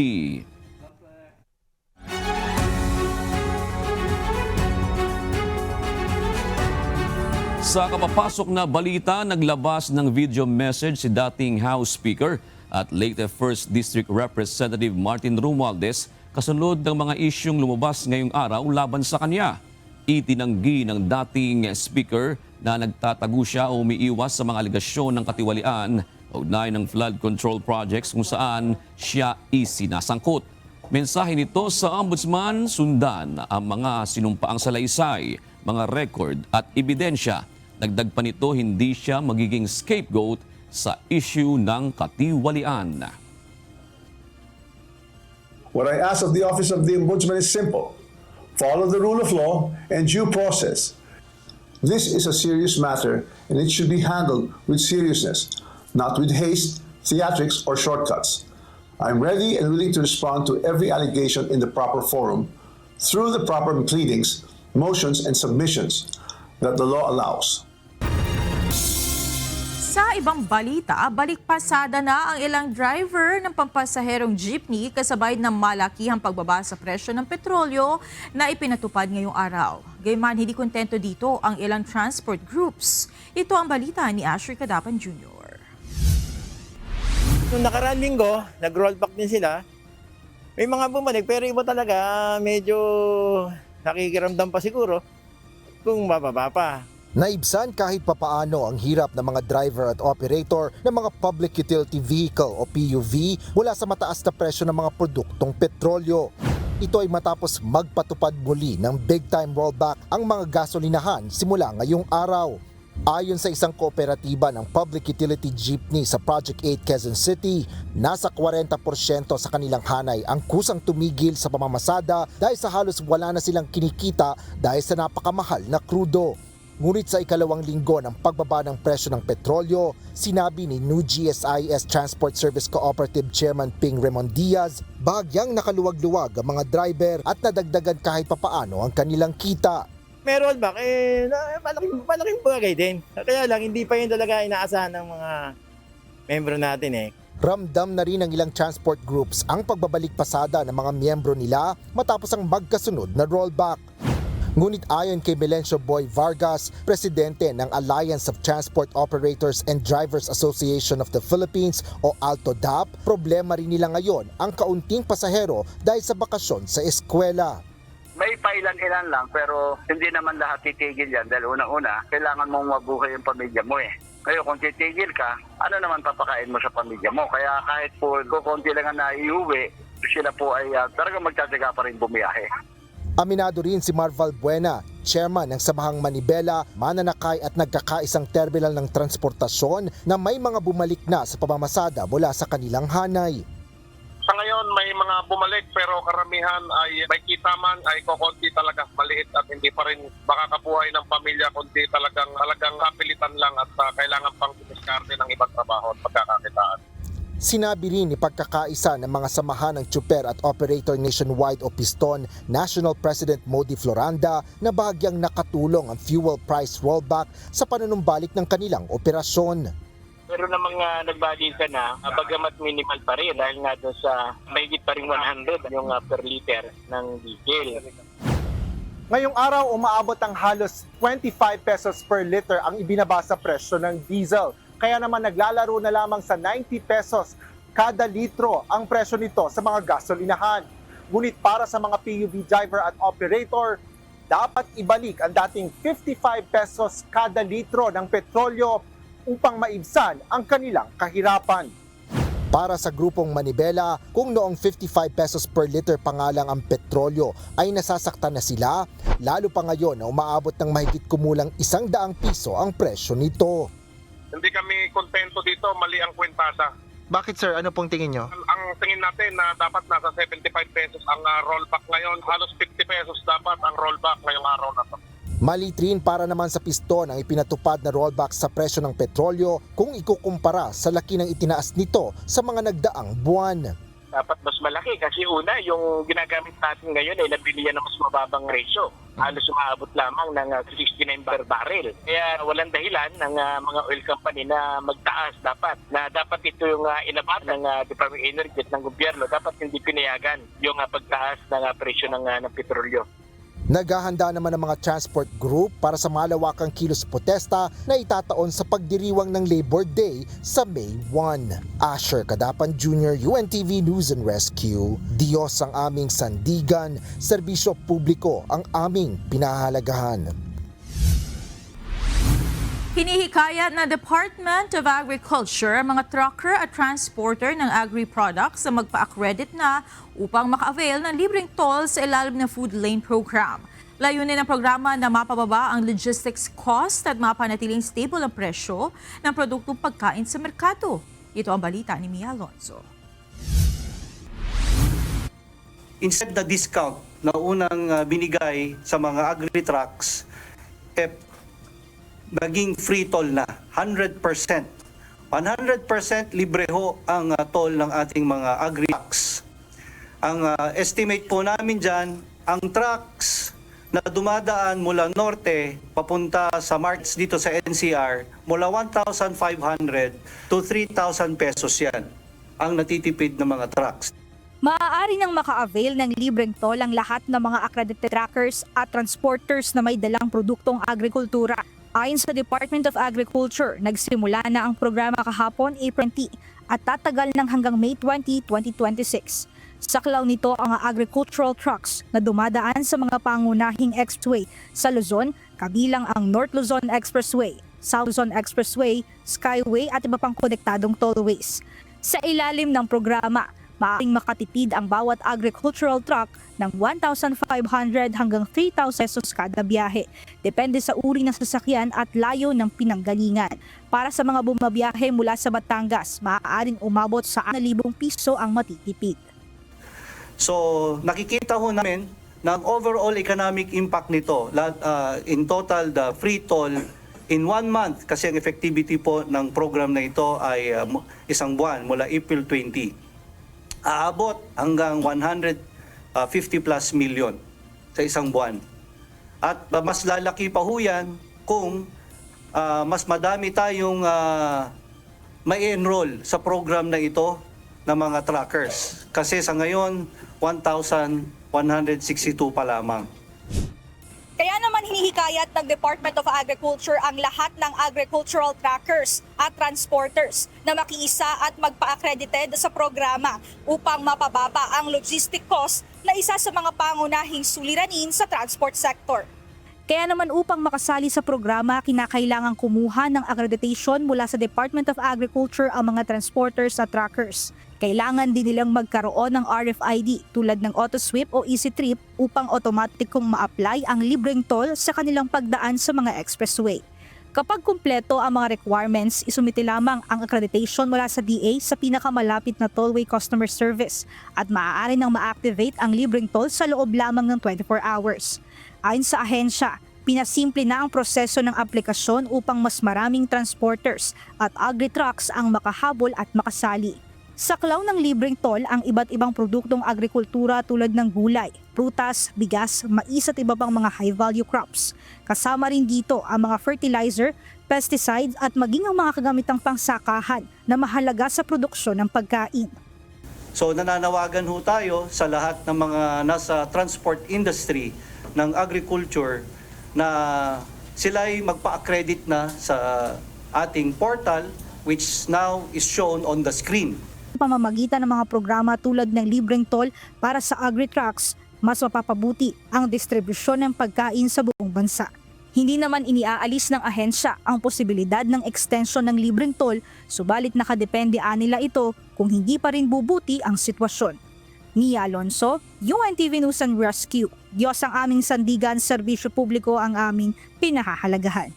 Sa kapapasok na balita, naglabas ng video message si dating House Speaker at Leyte 1st District Representative Martin Romualdez kasunod ng mga isyung lumabas ngayong araw laban sa kanya. Itinanggi ng dating Speaker na nagtatago siya o umiiwas sa mga aligasyon ng katiwalian kaugnay ng flood control projects kung saan siya isinasangkot. Mensahe nito sa Ombudsman, sundan ang mga sinumpaang salaysay, mga record at ebidensya. Dagdag pa nito, hindi siya magiging scapegoat sa issue ng katiwalian. What I ask of the Office of the Ombudsman is simple. Follow the rule of law and due process. This is a serious matter and it should be handled with seriousness, not with haste, theatrics, or shortcuts. I'm ready and willing to respond to every allegation in the proper forum through the proper pleadings, motions, and submissions that the law allows. Sa ibang balita, balikpasada na ang ilang driver ng pampasaherong jeepney kasabay ng malakihang pagbaba sa presyo ng petrolyo na ipinatupad ngayong araw. Gayman, hindi kontento dito ang ilang transport groups. Ito ang balita ni Asher Cadapan Jr. Noong nakaraang linggo, nag-rollback din sila. May mga bumalik pero iba talaga medyo nakikiramdam pa siguro kung bababa pa. Naibsan kahit papaano ang hirap ng mga driver at operator ng mga Public Utility Vehicle o PUV mula sa mataas na presyo ng mga produktong petrolyo. Ito ay matapos magpatupad muli ng big-time rollback ang mga gasolinahan simula ngayong araw. Ayon sa isang kooperatiba ng public utility jeepney sa Project 8 Quezon City, nasa 40% sa kanilang hanay ang kusang tumigil sa pamamasada dahil sa halos wala na silang kinikita dahil sa napakamahal na krudo. Ngunit sa ikalawang linggo ng pagbaba ng presyo ng petrolyo, sinabi ni New GSIS Transport Service Cooperative Chairman Ping Raymond Diaz, bahagyang nakaluwag-luwag ang mga driver at nadagdagan kahit papaano ang kanilang kita. May rollback, malaking bagay din. Kaya lang, hindi pa yun talaga inaasahan ng mga membro natin . Ramdam na rin ng ilang transport groups ang pagbabalik pasada ng mga miyembro nila matapos ang magkasunod na rollback. Ngunit ayon kay Melencio Boy Vargas, presidente ng Alliance of Transport Operators and Drivers Association of the Philippines o ALTO-DAP, problema rin nila ngayon ang kaunting pasahero dahil sa bakasyon sa eskwela. May pailan-ilan lang pero hindi naman lahat titigil yan dahil unang-una, kailangan mong mabuhay yung pamilya mo . Ngayon kung titigil ka, ano naman papakain mo sa pamilya mo? Kaya kahit po kukunti lang na iuwi, sila po ay talagang magtsatsaga pa rin bumiyahe. Aminado rin si Marval Buena, chairman ng Samahang Manibela, mananakay at nagkakaisang terminal ng transportasyon na may mga bumalik na sa pamamasada mula sa kanilang hanay. Sa ngayon, ngayon may mga bumalik pero karamihan ay may kita man ay kokonti talaga, maliit at hindi pa rin makakabuhay ng pamilya kundi talagang kapilitan lang at kailangan pang dumiskarte ng ibang trabaho at pagkakakitaan. Sinabi rin ni pagkakaisa ng mga samahan ng Tsuper at Operator Nationwide o Piston, National President Modi Floranda na bahagyang nakatulong ang fuel price rollback sa panunumbalik ng kanilang operasyon. Pero namang nagbalikan na, bagamat minimal pa rin dahil nga doon sa mahigit pa rin 100 yung per liter ng diesel. Ngayong araw, umaabot ang halos 25 pesos per liter ang ibinaba sa presyo ng diesel. Kaya naman naglalaro na lamang sa 90 pesos kada litro ang presyo nito sa mga gasolinahan. Ngunit para sa mga PUV driver at operator, dapat ibalik ang dating 55 pesos kada litro ng petrolyo upang maibsan ang kanilang kahirapan. Para sa grupong Manibela, kung noong 55 pesos per liter pa nga lang ang petrolyo ay nasasaktan na sila, lalo pa ngayon na umaabot ng mahigit kumulang 100 piso ang presyo nito. Hindi kami kontento dito, mali ang kwentasa. Bakit sir? Ano pong tingin nyo? Ang tingin natin na dapat nasa 75 pesos ang rollback ngayon, halos 50 pesos dapat ang rollback ngayong araw na to. Malit rin para naman sa piston ang ipinatupad na rollback sa presyo ng petrolyo kung ikukumpara sa laki ng itinaas nito sa mga nagdaang buwan. Dapat mas malaki kasi una, yung ginagamit natin ngayon ay nabili yan ng mas mababang ratio. Halos umaabot lamang ng 69 per barrel. Kaya walang dahilan ng mga oil company na magtaas dapat. Na dapat ito yung inabat ng Department of Energy at ng gobyerno. Dapat hindi pinayagan yung pagtaas ng presyo ng petrolyo. Naghahanda naman ang mga transport group para sa malawakang kilos protesta na itataon sa pagdiriwang ng Labor Day sa May 1. Asher Kadapan Jr., UNTV News and Rescue. Diyos ang aming sandigan, serbisyo publiko ang aming pinahahalagahan. Hinihikayat na Department of Agriculture ang mga trucker at transporter ng agri-products na magpa-accredit na upang maka-avail ng libreng toll sa ilalim ng Food Lane Program. Layunin ng programa na mapababa ang logistics cost at mapanatiling stable ang presyo ng produktong pagkain sa merkado. Ito ang balita ni Mia Alonzo. Instead na discount na unang binigay sa mga agri-trucks, naging free toll na, 100%. 100% libre ho ang toll ng ating mga agri-trucks. Ang estimate po namin dyan, ang trucks na dumadaan mula norte papunta sa markets dito sa NCR, mula 1,500 to 3,000 pesos yan ang natitipid ng mga trucks. Maaari nang maka-avail ng libreng toll ang lahat ng mga accredited truckers at transporters na may dalang produktong agrikultura. Ayon sa Department of Agriculture, nagsimula na ang programa kahapon April 20 at tatagal ng hanggang May 20, 2026. Saklaw nito ang agricultural trucks na dumadaan sa mga pangunahing expressway sa Luzon, kabilang ang North Luzon Expressway, South Luzon Expressway, Skyway at iba pang konektadong tollways. Sa ilalim ng programa, maaaring makatipid ang bawat agricultural truck ng 1,500 hanggang 3,000 pesos kada biyahe. Depende sa uri ng sasakyan at layo ng pinanggalingan. Para sa mga bumabiyahe mula sa Batangas, maaaring umabot sa 6,000 piso ang matitipid. So nakikita ho namin na ang overall economic impact nito, in total the free toll in 1 month, kasi ang effectivity po ng program na ito ay isang buwan mula April 20. Aabot hanggang 150 plus million sa isang buwan. At mas lalaki pa ho yan kung mas madami tayong mai-enroll sa program na ito ng mga truckers. Kasi sa ngayon, 1,162 pa lamang. Kaya naman hinihikayat ng Department of Agriculture ang lahat ng agricultural truckers at transporters na makiisa at magpa-accredited sa programa upang mapababa ang logistic cost na isa sa mga pangunahing suliranin sa transport sector. Kaya naman upang makasali sa programa, kinakailangan kumuha ng accreditation mula sa Department of Agriculture ang mga transporters at truckers. Kailangan din nilang magkaroon ng RFID tulad ng AutoSweep o EasyTrip upang automatic kong ma-apply ang libreng toll sa kanilang pagdaan sa mga expressway. Kapag kumpleto ang mga requirements, isumite lamang ang accreditation mula sa DA sa pinakamalapit na tollway customer service at maaari nang ma-activate ang libreng toll sa loob lamang ng 24 hours. Ayon sa ahensya, pinasimple na ang proseso ng aplikasyon upang mas maraming transporters at agri-trucks ang makahabol at makasali. Saklaw ng libreng toll ang iba't ibang produktong agrikultura tulad ng gulay, prutas, bigas, mais at iba pang mga high-value crops. Kasama rin dito ang mga fertilizer, pesticides at maging ang mga kagamitang pangsakahan na mahalaga sa produksyon ng pagkain. So nananawagan ho tayo sa lahat ng mga nasa transport industry ng agriculture na sila ay magpa-accredit na sa ating portal which now is shown on the screen. Pamamagitan ng mga programa tulad ng libreng toll para sa agri-trucks, mas mapapabuti ang distribusyon ng pagkain sa buong bansa. Hindi naman iniaalis ng ahensya ang posibilidad ng extension ng libreng toll, subalit nakadepende nila ito kung hindi pa rin bubuti ang sitwasyon. Nia Alonso, UNTV News and Rescue. Diyos ang aming sandigan, serbisyo publiko ang aming pinahahalagahan.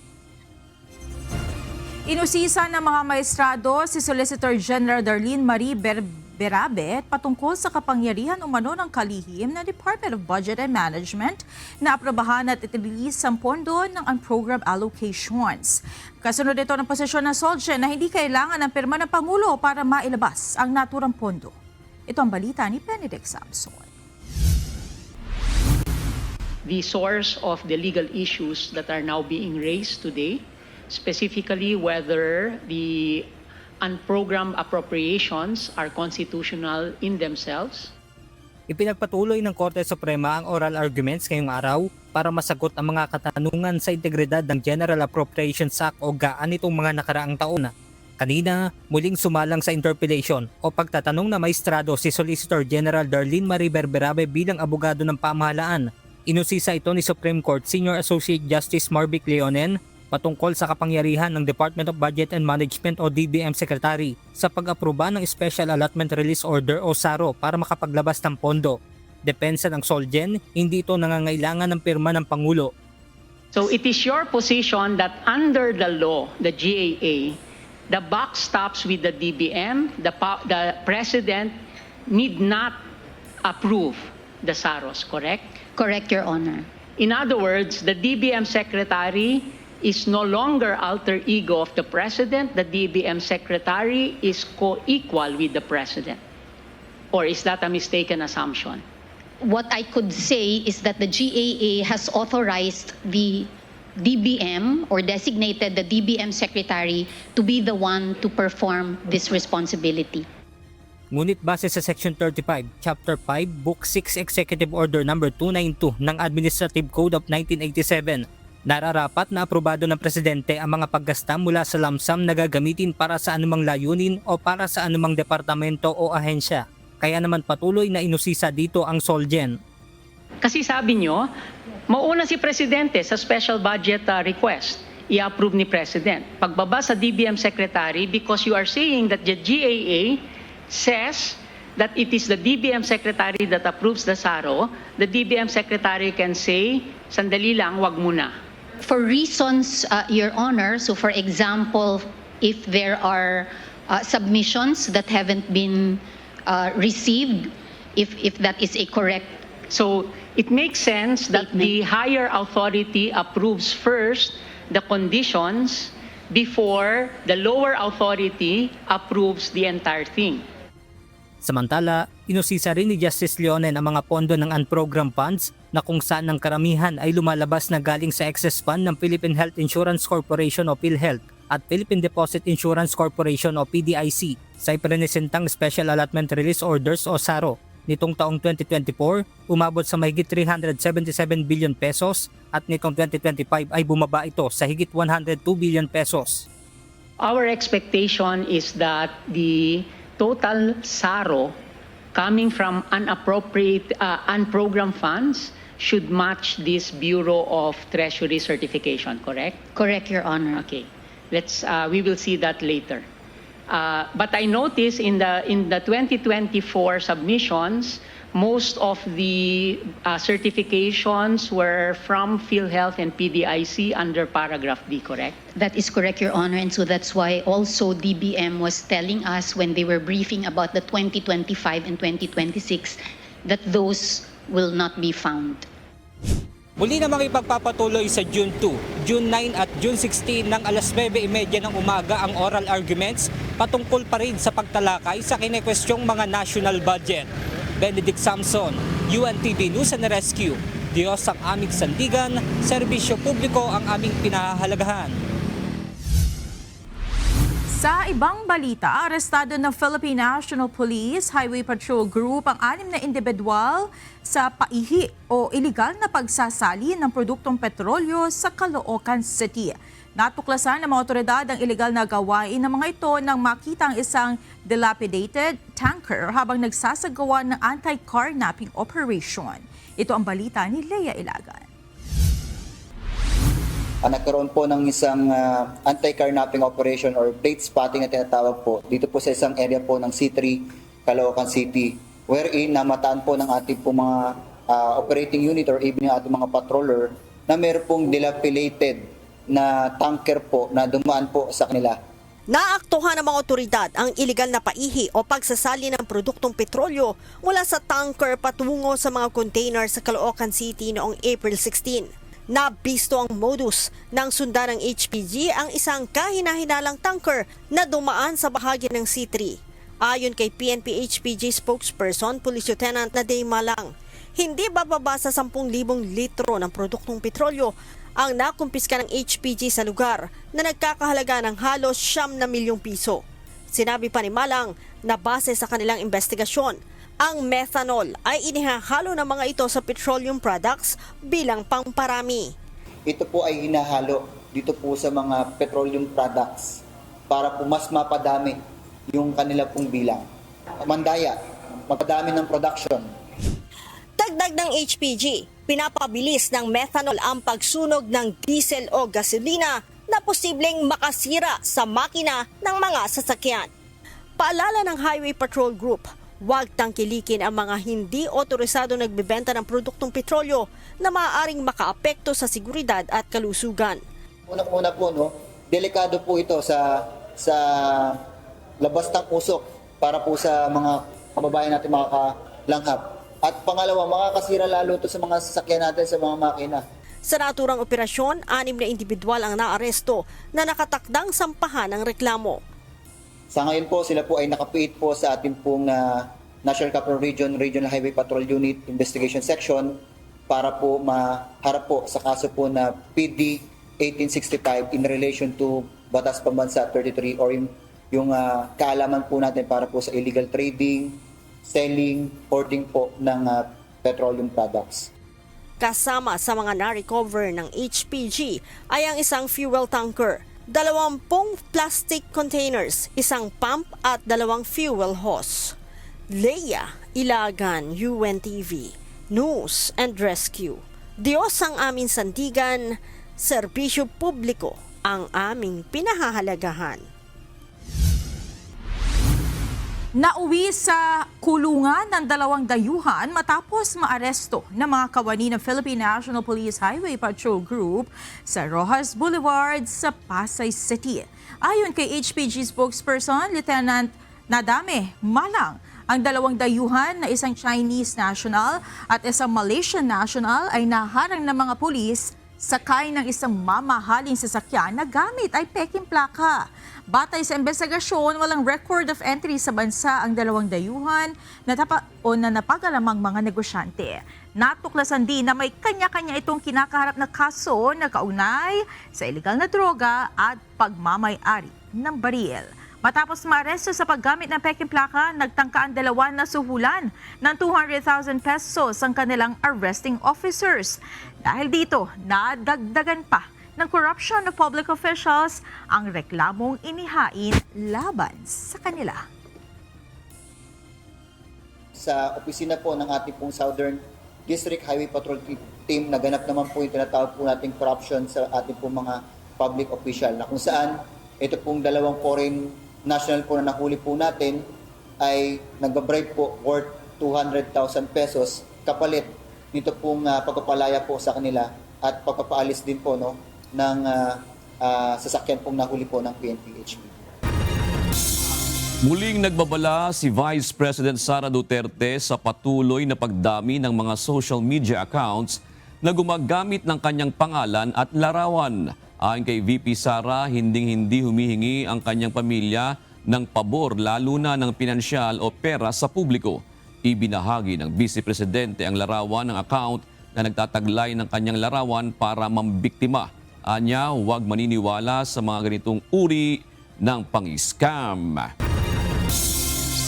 Inusisa ng mga maestrado si Solicitor General Darlene Marie Berabe patungkol sa kapangyarihan umano ng kalihim ng Department of Budget and Management na aprobahan at itililis ang pondo ng unprogrammed allocations. Kasunod ito ng posisyon ng SOLGEN na hindi kailangan ng pirma ng Pangulo para mailabas ang naturang pondo. Ito ang balita ni Benedict Samson. The source of the legal issues that are now being raised today, specifically whether the unprogrammed appropriations are constitutional in themselves. Ipinagpatuloy ng Korte Suprema ang oral arguments ngayong araw para masagot ang mga katanungan sa integridad ng General Appropriations Act o GAA nitong mga nakaraang taon. Kanina, muling sumalang sa interpellation o pagtatanong na maestrado si Solicitor General Darlene Marie Berabe bilang abogado ng pamahalaan. Inusisa ito ni Supreme Court Senior Associate Justice Marvic Leonen patungkol sa kapangyarihan ng Department of Budget and Management o DBM Secretary sa pag-aproba ng Special Allotment Release Order o SARO para makapaglabas ng pondo. Depensa ng SOLGEN, hindi ito nangangailangan ng pirma ng Pangulo. So it is your position that under the law, the GAA, the buck stops with the DBM, the President need not approve the SAROs, correct? Correct, Your Honor. In other words, the DBM Secretary is no longer alter ego of the President. The DBM Secretary is co-equal with the President. Or is that a mistaken assumption? What I could say is that the GAA has authorized the DBM or designated the DBM Secretary to be the one to perform this responsibility. Ngunit base sa Section 35, Chapter 5, Book 6 Executive Order No. 292 ng Administrative Code of 1987, nararapat na aprobado ng Presidente ang mga paggasta mula sa lamsam na gagamitin para sa anumang layunin o para sa anumang departamento o ahensya. Kaya naman patuloy na inusisa dito ang SOLGEN. Kasi sabi nyo, mauna si Presidente sa special budget request. I-approve ni President. Pagbaba sa DBM Secretary, because you are saying that the GAA says that it is the DBM Secretary that approves the SARO, the DBM Secretary can say, sandali lang, wag muna. For reasons, Your Honor, so for example, if there are submissions that haven't been received, if that is a correct. So it makes sense that the higher authority approves first the conditions before the lower authority approves the entire thing. Samantala, inusisa rin ni Justice Leonen ang mga pondo ng unprogrammed funds na kung saan ang karamihan ay lumalabas na galing sa excess fund ng Philippine Health Insurance Corporation o PhilHealth at Philippine Deposit Insurance Corporation o PDIC sa ipresentang Special Allotment Release Orders o SARO. Nitong taong 2024, umabot sa mahigit 377 billion pesos at nitong 2025 ay bumaba ito sa higit 102 billion pesos. Our expectation is that the total SARO coming from unprogrammed funds should match this Bureau of Treasury certification, correct? Correct, Your Honor. Okay. We will see that later. But I notice in the 2024 submissions, most of the certifications were from PhilHealth and PDIC under paragraph B, correct? That is correct, Your Honor, and so that's why also DBM was telling us when they were briefing about the 2025 and 2026 that those will not be found. Muli namang ipagpapatuloy sa June 2, June 9 at June 16 ng alas 9:30 ng umaga ang oral arguments patungkol pa rin sa pagtalakay sa kinekwestyong mga national budget. Benedict Samson, UNTV News and Rescue. Diyos ang aming sandigan, serbisyo publiko ang aming pinahahalagahan. Sa ibang balita, arestado ng Philippine National Police Highway Patrol Group ang 6 na individual sa paihi o iligal na pagsasali ng produktong petrolyo sa Caloocan City. Natuklasan ng mga otoridad ang iligal na gawain ng mga ito nang makita ang isang dilapidated tanker habang nagsasagawa ng anti-carnapping operation. Ito ang balita ni Leia Ilagan. Nagkaroon po ng isang anti-carnapping operation or plate spotting na tinatawag po dito po sa isang area po ng C3, Caloocan City, wherein namataan po ng ating po mga operating unit or even yung ating mga patroller na meron pong dilapidated na tanker po na dumaan po sa kanila. Naaktuhan ng mga otoridad ang iligal na paihi o pagsasali ng produktong petrolyo mula sa tanker patungo sa mga container sa Caloocan City noong April 16. Nabisto ang modus ng sundan ng HPG ang isang kahina-hinalang tanker na dumaan sa bahagi ng C3. Ayon kay PNP HPG spokesperson Police Lieutenant Naday Malang, hindi bababa sa 10,000 litro ng produktong petrolyo ang nakumpiska ng HPG sa lugar na nagkakahalaga ng halos 9 milyong piso. Sinabi pa ni Malang na base sa kanilang investigasyon, ang methanol ay inihahalo ng mga ito sa petroleum products bilang pangparami. Ito po ay hinahalo dito po sa mga petroleum products para po mas mapadami yung kanila pong bilang. Mandaya, mapadami ng production. Dagdag ng HPG, pinapabilis ng methanol ang pagsunog ng diesel o gasolina na posibleng makasira sa makina ng mga sasakyan. Paalala ng Highway Patrol Group, huwag tangkilikin ang mga hindi otorisado nagbebenta ng produktong petrolyo na maaaring makaapekto sa seguridad at kalusugan. Una po, delikado po ito sa labas ng usok para po sa mga kababayan natin makakalanghap. At pangalawa, makakasira lalo ito sa mga sasakyan natin, sa mga makina. Sa naturang operasyon, 6 na individual ang naaresto na nakatakdang sampahan ng reklamo. Sa ngayon po, sila po ay nakapiit po sa ating pong National Capital Region Regional Highway Patrol Unit Investigation Section para po maharap po sa kaso po na PD 1865 in relation to Batas Pambansa 33 or yung kaalaman po natin para po sa illegal trading, selling, hoarding po ng petroleum products. Kasama sa mga na-recover ng HPG ay ang isang fuel tanker, 20 plastic containers, isang pump at 2 fuel hose. Leia Ilagan, UNTV, News and Rescue. Diyos ang aming sandigan, serbisyo publiko ang aming pinahahalagahan. Nauwi sa kulungan ng 2 dayuhan matapos maaresto ng mga kawani ng Philippine National Police Highway Patrol Group sa Rojas Boulevard sa Pasay City. Ayon kay HPG spokesperson Lieutenant Nadame Malang, ang 2 dayuhan na isang Chinese national at isang Malaysian national ay naharang ng mga pulis sakay ng isang mamahaling sasakyan na gamit ay peking plaka. Batay sa investigasyon, walang record of entry sa bansa ang 2 dayuhan na napagalamang mga negosyante. Natuklasan din na may kanya-kanya itong kinakaharap na kaso na kaugnay sa illegal na droga at pagmamay-ari ng baril. Matapos maaresto sa paggamit ng peking plaka, nagtangka ang 2 na suhulan ng 200,000 pesos ang kanilang arresting officers. Dahil dito, nadagdagan pa ng corruption of public officials ang reklamong inihain laban sa kanila. Sa opisina po ng ating pong Southern District Highway Patrol Team, naganap naman po yung tinatawag po nating corruption sa ating pong mga public official na kung saan ito pong 2 foreign national po na nahuli po natin ay nag-bribe po worth 200,000 pesos kapalit nito pong pagpapalaya po sa kanila at pagpapaalis din po ng sasakyan pong nahuli po ng PNP-HB. Muling nagbabala si Vice President Sara Duterte sa patuloy na pagdami ng mga social media accounts na gumagamit ng kanyang pangalan at larawan. Ayon kay VP Sara, hindi humihingi ang kanyang pamilya ng pabor lalo na ng pinansyal o pera sa publiko. Ibinahagi ng Vice Presidente ang larawan ng account na nagtataglay ng kanyang larawan para mambiktima. Anya, huwag maniniwala sa mga ganitong uri ng pang-scam.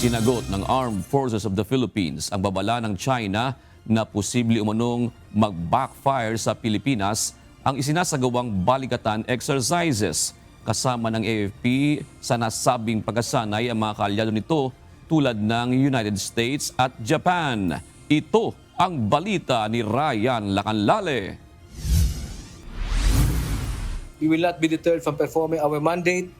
Sinagot ng Armed Forces of the Philippines ang babala ng China na posible umanong mag-backfire sa Pilipinas ang isinasagawang balikatan exercises. Kasama ng AFP sa nasabing pagkasanay ang mga kaalyado nito tulad ng United States at Japan. Ito ang balita ni Ryan Lacanlale. We will not be deterred from performing our mandate,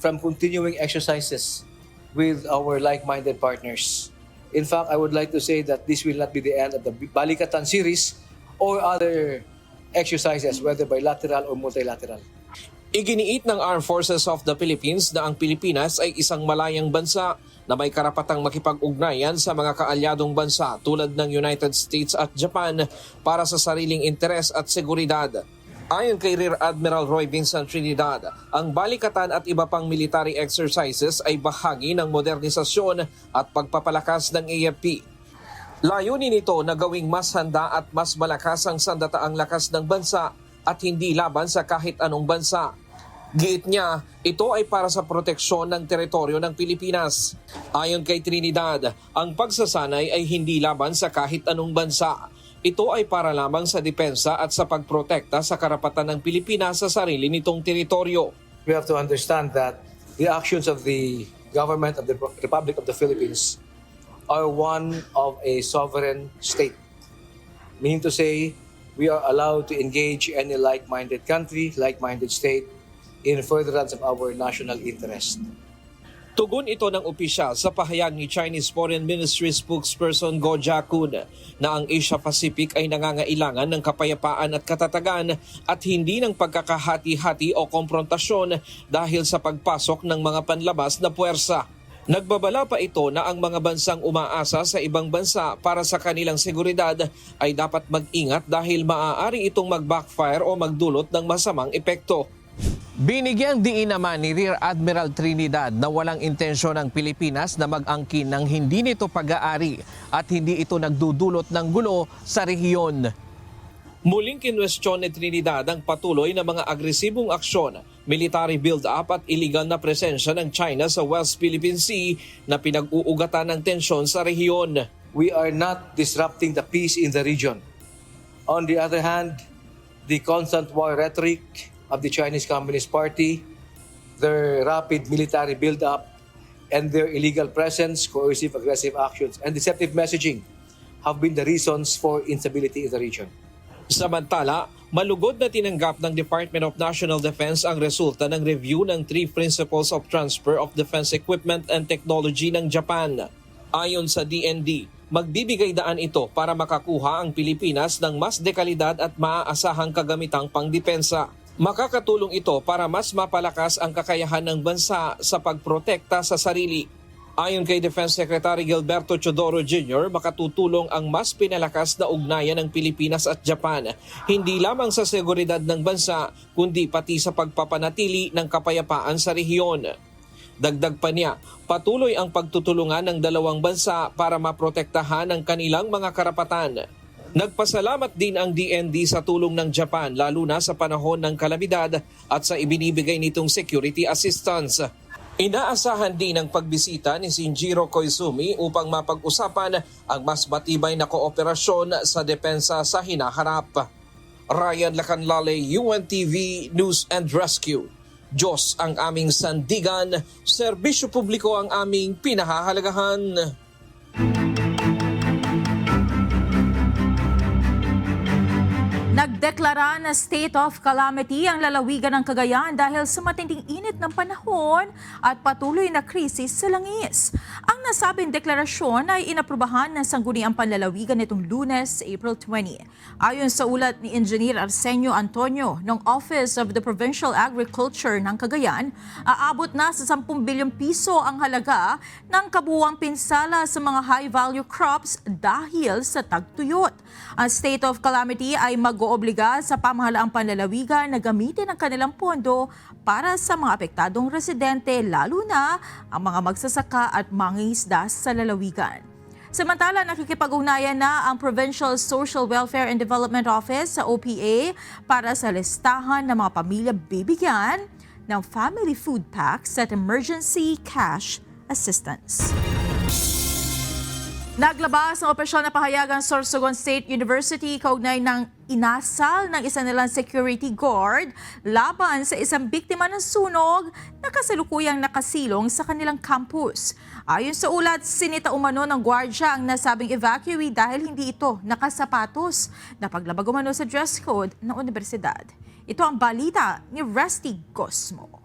from continuing exercises with our like-minded partners. In fact, I would like to say that this will not be the end of the Balikatan series or other exercises, whether bilateral or multilateral. Iginiit ng Armed Forces of the Philippines na ang Pilipinas ay isang malayang bansa na may karapatang makipag-ugnayan sa mga kaalyadong bansa tulad ng United States at Japan para sa sariling interes at seguridad. Ayon kay Rear Admiral Roy Vincent Trinidad, ang balikatan at iba pang military exercises ay bahagi ng modernisasyon at pagpapalakas ng AFP. Layunin nito na gawing mas handa at mas malakas ang sandataang lakas ng bansa at hindi laban sa kahit anong bansa. Giit niya, ito ay para sa proteksyon ng teritoryo ng Pilipinas. Ayon kay Trinidad, ang pagsasanay ay hindi laban sa kahit anong bansa. Ito ay para lamang sa depensa at sa pagprotekta sa karapatan ng Pilipinas sa sarili nitong teritoryo. We have to understand that the actions of the government of the Republic of the Philippines are one of a sovereign state. Meaning to say, we are allowed to engage any like-minded country, like-minded state in furtherance of our national interest. Tugon ito ng opisyal sa pahayag ni Chinese Foreign Ministry spokesperson Go Jiakun na ang Asia-Pacific ay nangangailangan ng kapayapaan at katatagan at hindi ng pagkakahati-hati o komprontasyon dahil sa pagpasok ng mga panlabas na puwersa. Nagbabala pa ito na ang mga bansang umaasa sa ibang bansa para sa kanilang seguridad ay dapat mag-ingat dahil maaari itong mag-backfire o magdulot ng masamang epekto. Binigyang diin naman ni Rear Admiral Trinidad na walang intensyon ng Pilipinas na mag-angkin ng hindi nito pag-aari at hindi ito nagdudulot ng gulo sa rehiyon. Muling kinwestiyon ni Trinidad ang patuloy na mga agresibong aksyon, military build-up at illegal na presensya ng China sa West Philippine Sea na pinag-uugatan ng tensyon sa rehiyon. We are not disrupting the peace in the region. On the other hand, the constant war rhetoric of the Chinese Communist Party, their rapid military build-up, and their illegal presence, coercive, aggressive actions, and deceptive messaging have been the reasons for instability in the region. Samantala, malugod na tinanggap ng Department of National Defense ang resulta ng review ng 3 Principles of Transfer of Defense Equipment and Technology ng Japan. Ayon sa DND, magbibigay daan ito para makakuha ang Pilipinas ng mas dekalidad at maaasahang kagamitang pangdepensa. Makakatulong ito para mas mapalakas ang kakayahan ng bansa sa pagprotekta sa sarili. Ayon kay Defense Secretary Gilberto Chodoro Jr., makatutulong ang mas pinalakas na ugnayan ng Pilipinas at Japan, hindi lamang sa seguridad ng bansa, kundi pati sa pagpapanatili ng kapayapaan sa rehiyon. Dagdag pa niya, patuloy ang pagtutulungan ng dalawang bansa para maprotektahan ang kanilang mga karapatan. Nagpasalamat din ang DND sa tulong ng Japan lalo na sa panahon ng kalamidad at sa ibinibigay nitong security assistance. Inaasahan din ang pagbisita ni Shinjiro Koizumi upang mapag-usapan ang mas matibay na kooperasyon sa depensa sa hinaharap. Ryan Lacanlale, UNTV News and Rescue. Diyos ang aming sandigan, serbisyo publiko ang aming pinahahalagahan. Nagdeklara na state of calamity ang lalawigan ng Cagayan dahil sa matinding init ng panahon at patuloy na krisis sa langis. Ang nasabing deklarasyon ay inaprubahan ng Sangguniang Panlalawigan nitong Lunes, April 20. Ayon sa ulat ni Engineer Arsenio Antonio ng Office of the Provincial Agriculture ng Cagayan, aabot na sa 10 bilyong piso ang halaga ng kabuuang pinsala sa mga high-value crops dahil sa tagtuyot. Ang state of calamity ay mag-oobliga sa pamahalaang panlalawigan na gamitin ang kanilang pondo para sa mga apektadong residente, lalo na ang mga magsasaka at mangingisda sa lalawigan. Samantala, nakikipag-ugnayan na ang Provincial Social Welfare and Development Office sa OPA para sa listahan ng mga pamilya bibigyan ng family food packs at emergency cash assistance. Naglabas ng opisyal na pahayag ang Sorsogon State University kaugnay ng inasal ng isa nilang security guard laban sa isang biktima ng sunog na kasalukuyang nakasilong sa kanilang campus. Ayon sa ulat, sinita umano ng gwardya ang nasabing evacuee dahil hindi ito nakasapatos na paglabag umano sa dress code ng universidad. Ito ang balita ni Rusty Cosmo.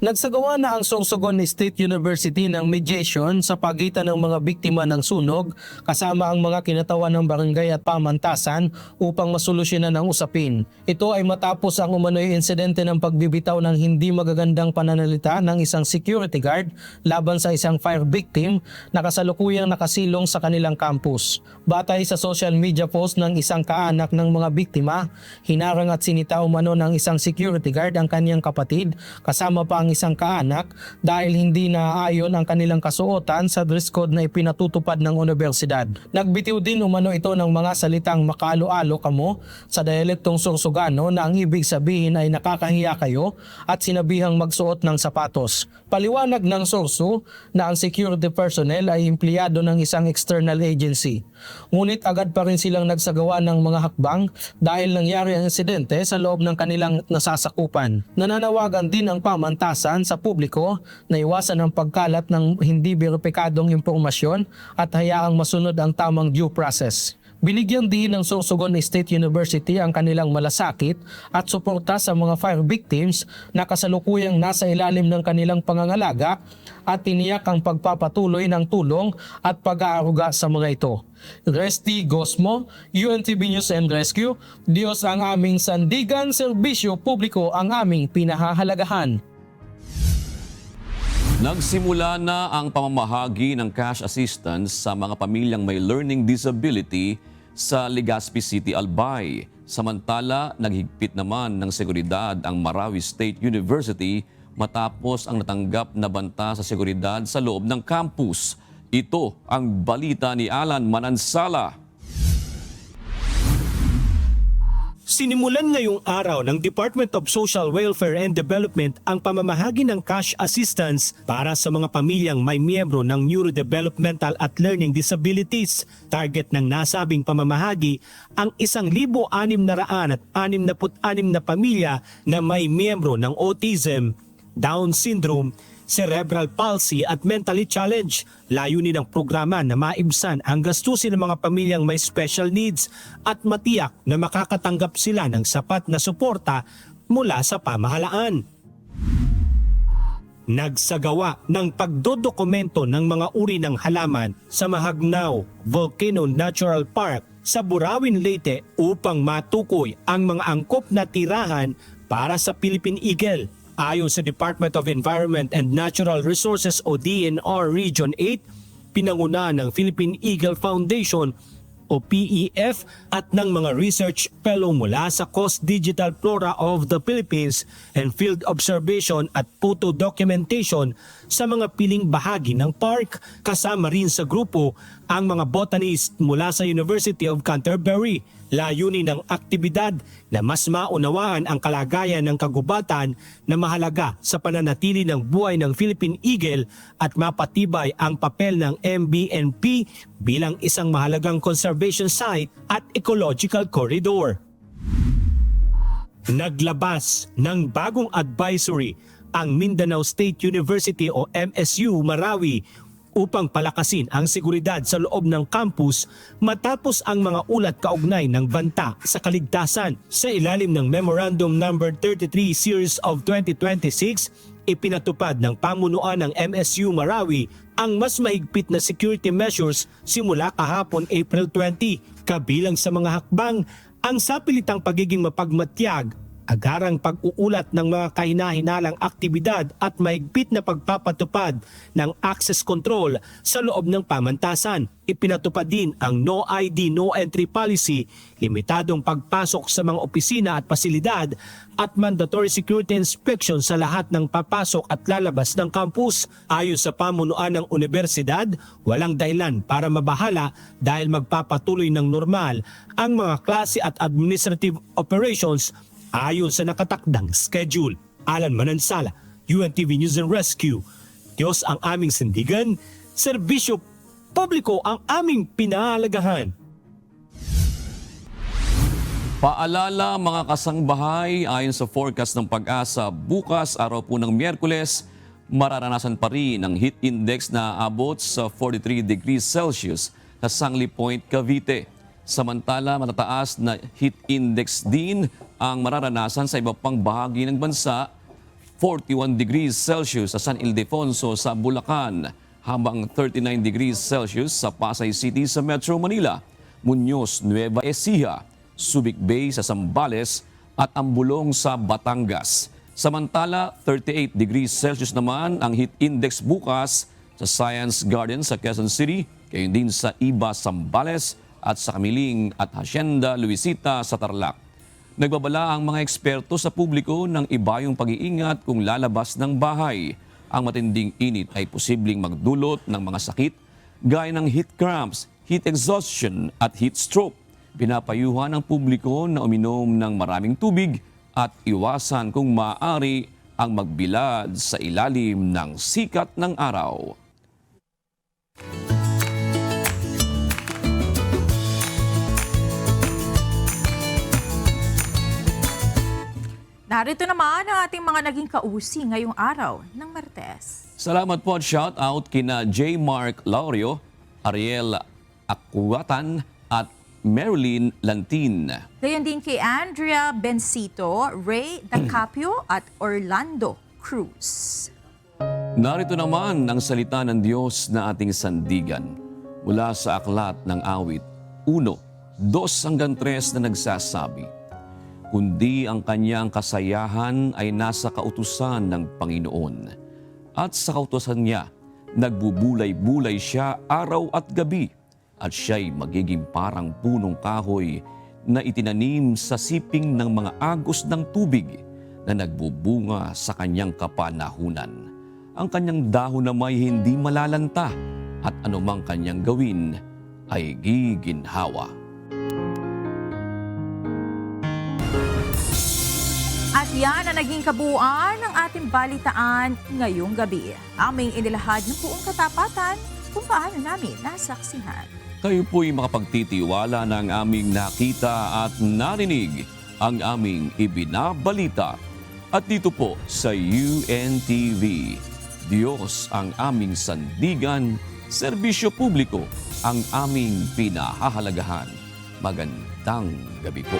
Nagsagawa na ang Sorsogon State University ng mediation sa pagitan ng mga biktima ng sunog kasama ang mga kinatawan ng barangay at pamantasan upang masolusyonan ang usapin. Ito ay matapos ang umano'y insidente ng pagbibitaw ng hindi magagandang pananalita ng isang security guard laban sa isang fire victim na kasalukuyang nakasilong sa kanilang campus. Batay sa social media post ng isang kaanak ng mga biktima, hinarang at sinita umano ng isang security guard ang kanyang kapatid kasama pa ang isang kaanak dahil hindi naaayon ang kanilang kasuotan sa dress code na ipinatutupad ng universidad. Nagbitiw din umano ito ng mga salitang makalo-alo kamo sa dialektong Sorsogano na ang ibig sabihin ay nakakahiya kayo at sinabihang magsuot ng sapatos. Paliwanag ng Sorso na ang security personnel ay empleyado ng isang external agency. Ngunit agad pa rin silang nagsagawa ng mga hakbang dahil nangyari ang insidente sa loob ng kanilang nasasakupan. Nananawagan din ang pamantasan sa publiko na iwasan ang pagkalat ng hindi beripikadong impormasyon at hayaang masunod ang tamang due process. Binigyan din ng Sorsogon State University ang kanilang malasakit at suporta sa mga fire victims na kasalukuyang nasa ilalim ng kanilang pangangalaga at tiniyak ang pagpapatuloy ng tulong at pag-aaruga sa mga ito. Rusty Cosmo, UNTV News and Rescue, Diyos ang aming sandigan, serbisyo publiko ang aming pinahahalagahan. Nagsimula na ang pamamahagi ng cash assistance sa mga pamilyang may learning disability sa Legazpi City, Albay. Samantala, naghigpit naman ng seguridad ang Marawi State University matapos ang natanggap na banta sa seguridad sa loob ng campus. Ito ang balita ni Alan Manansala. Sinimulan ngayong araw ng Department of Social Welfare and Development ang pamamahagi ng cash assistance para sa mga pamilyang may miyembro ng neurodevelopmental at learning disabilities. Target ng nasabing pamamahagi ang 1,666 na pamilya na may miyembro ng autism, Down syndrome, cerebral palsy at mentally challenged. Layunin ng programa na maibsan ang gastusin ng mga pamilyang may special needs at matiyak na makakatanggap sila ng sapat na suporta mula sa pamahalaan. Nagsagawa ng pagdodokumento ng mga uri ng halaman sa Mahagnaw Volcano Natural Park sa Burawin, Leyte upang matukoy ang mga angkop na tirahan para sa Philippine Eagle. Ayon sa Department of Environment and Natural Resources o DNR Region 8, pinangunahan ng Philippine Eagle Foundation o PEF at ng mga research fellow mula sa Coast Digital Flora of the Philippines and Field Observation at Photo Documentation sa mga piling bahagi ng park. Kasama rin sa grupo ang mga botanist mula sa University of Canterbury. Layunin ng aktibidad na mas maunawaan ang kalagayan ng kagubatan na mahalaga sa pananatili ng buhay ng Philippine Eagle at mapatibay ang papel ng MBNP bilang isang mahalagang conservation site at ecological corridor. Naglabas ng bagong advisory ang Mindanao State University o MSU Marawi upang palakasin ang seguridad sa loob ng campus matapos ang mga ulat kaugnay ng banta sa kaligtasan. Sa ilalim ng Memorandum No. 33 Series of 2026, ipinatupad ng pamunuan ng MSU Marawi ang mas mahigpit na security measures simula kahapon April 20. Kabilang sa mga hakbang, ang sapilitang pagiging mapagmatyag, agarang pag-uulat ng mga kahinahinalang aktibidad at mahigpit na pagpapatupad ng access control sa loob ng pamantasan. Ipinatupad din ang No ID, No Entry policy, limitadong pagpasok sa mga opisina at pasilidad at mandatory security inspection sa lahat ng papasok at lalabas ng campus. Ayon sa pamunuan ng universidad, walang dahilan para mabahala dahil magpapatuloy ng normal ang mga klase at administrative operations ayon sa nakatakdang schedule. Alan Manansala, UNTV News and Rescue. Diyos ang aming sandigan, serbisyo publiko ang aming pinahalagahan. Paalala mga kasangbahay, ayon sa forecast ng Pag-asa, bukas araw po ng Miyerkules, mararanasan pa rin ang heat index na abot sa 43 degrees Celsius sa Sangli Point, Cavite. Samantala, matataas na heat index din ang mararanasan sa iba pang bahagi ng bansa, 41 degrees Celsius sa San Ildefonso sa Bulacan, habang 39 degrees Celsius sa Pasay City sa Metro Manila, Muñoz, Nueva Ecija, Subic Bay sa Zambales at Ambulong sa Batangas. Samantala, 38 degrees Celsius naman ang heat index bukas sa Science Garden sa Quezon City, gayon din sa Iba, Zambales at sa Kamiling at Hacienda Luisita sa Tarlac. Nagbabala ang mga eksperto sa publiko ng ibayong pag-iingat kung lalabas ng bahay. Ang matinding init ay posibleng magdulot ng mga sakit gaya ng heat cramps, heat exhaustion at heat stroke. Pinapayuhan ng publiko na uminom ng maraming tubig at iwasan kung maaari ang magbilad sa ilalim ng sikat ng araw. Narito naman ang ating mga naging kausi ngayong araw ng Martes. Salamat po at shout out kina J. Mark Laurio, Ariel Acuatan at Marilyn Lantin. Gayon din kay Andrea Bencito, Ray Dacapio at Orlando Cruz. Narito naman ang salita ng Diyos na ating sandigan mula sa aklat ng awit 1:2-3 na nagsasabi, kundi ang kanyang kasayahan ay nasa kautusan ng Panginoon. At sa kautusan niya, nagbubulay-bulay siya araw at gabi, at siya'y magiging parang punong kahoy na itinanim sa siping ng mga agos ng tubig na nagbubunga sa kanyang kapanahunan. Ang kanyang dahon na may hindi malalanta at anumang kanyang gawin ay giginhawa. At yan ang naging kabuuan ng ating balitaan ngayong gabi. Aming inilahad ng buong katapatan kung paano namin nasaksihan. Kayo po'y makapagtitiwala ng aming nakita at narinig, ang aming ibinabalita. At dito po sa UNTV, Diyos ang aming sandigan, serbisyo publiko ang aming pinahahalagahan. Magandang gabi po.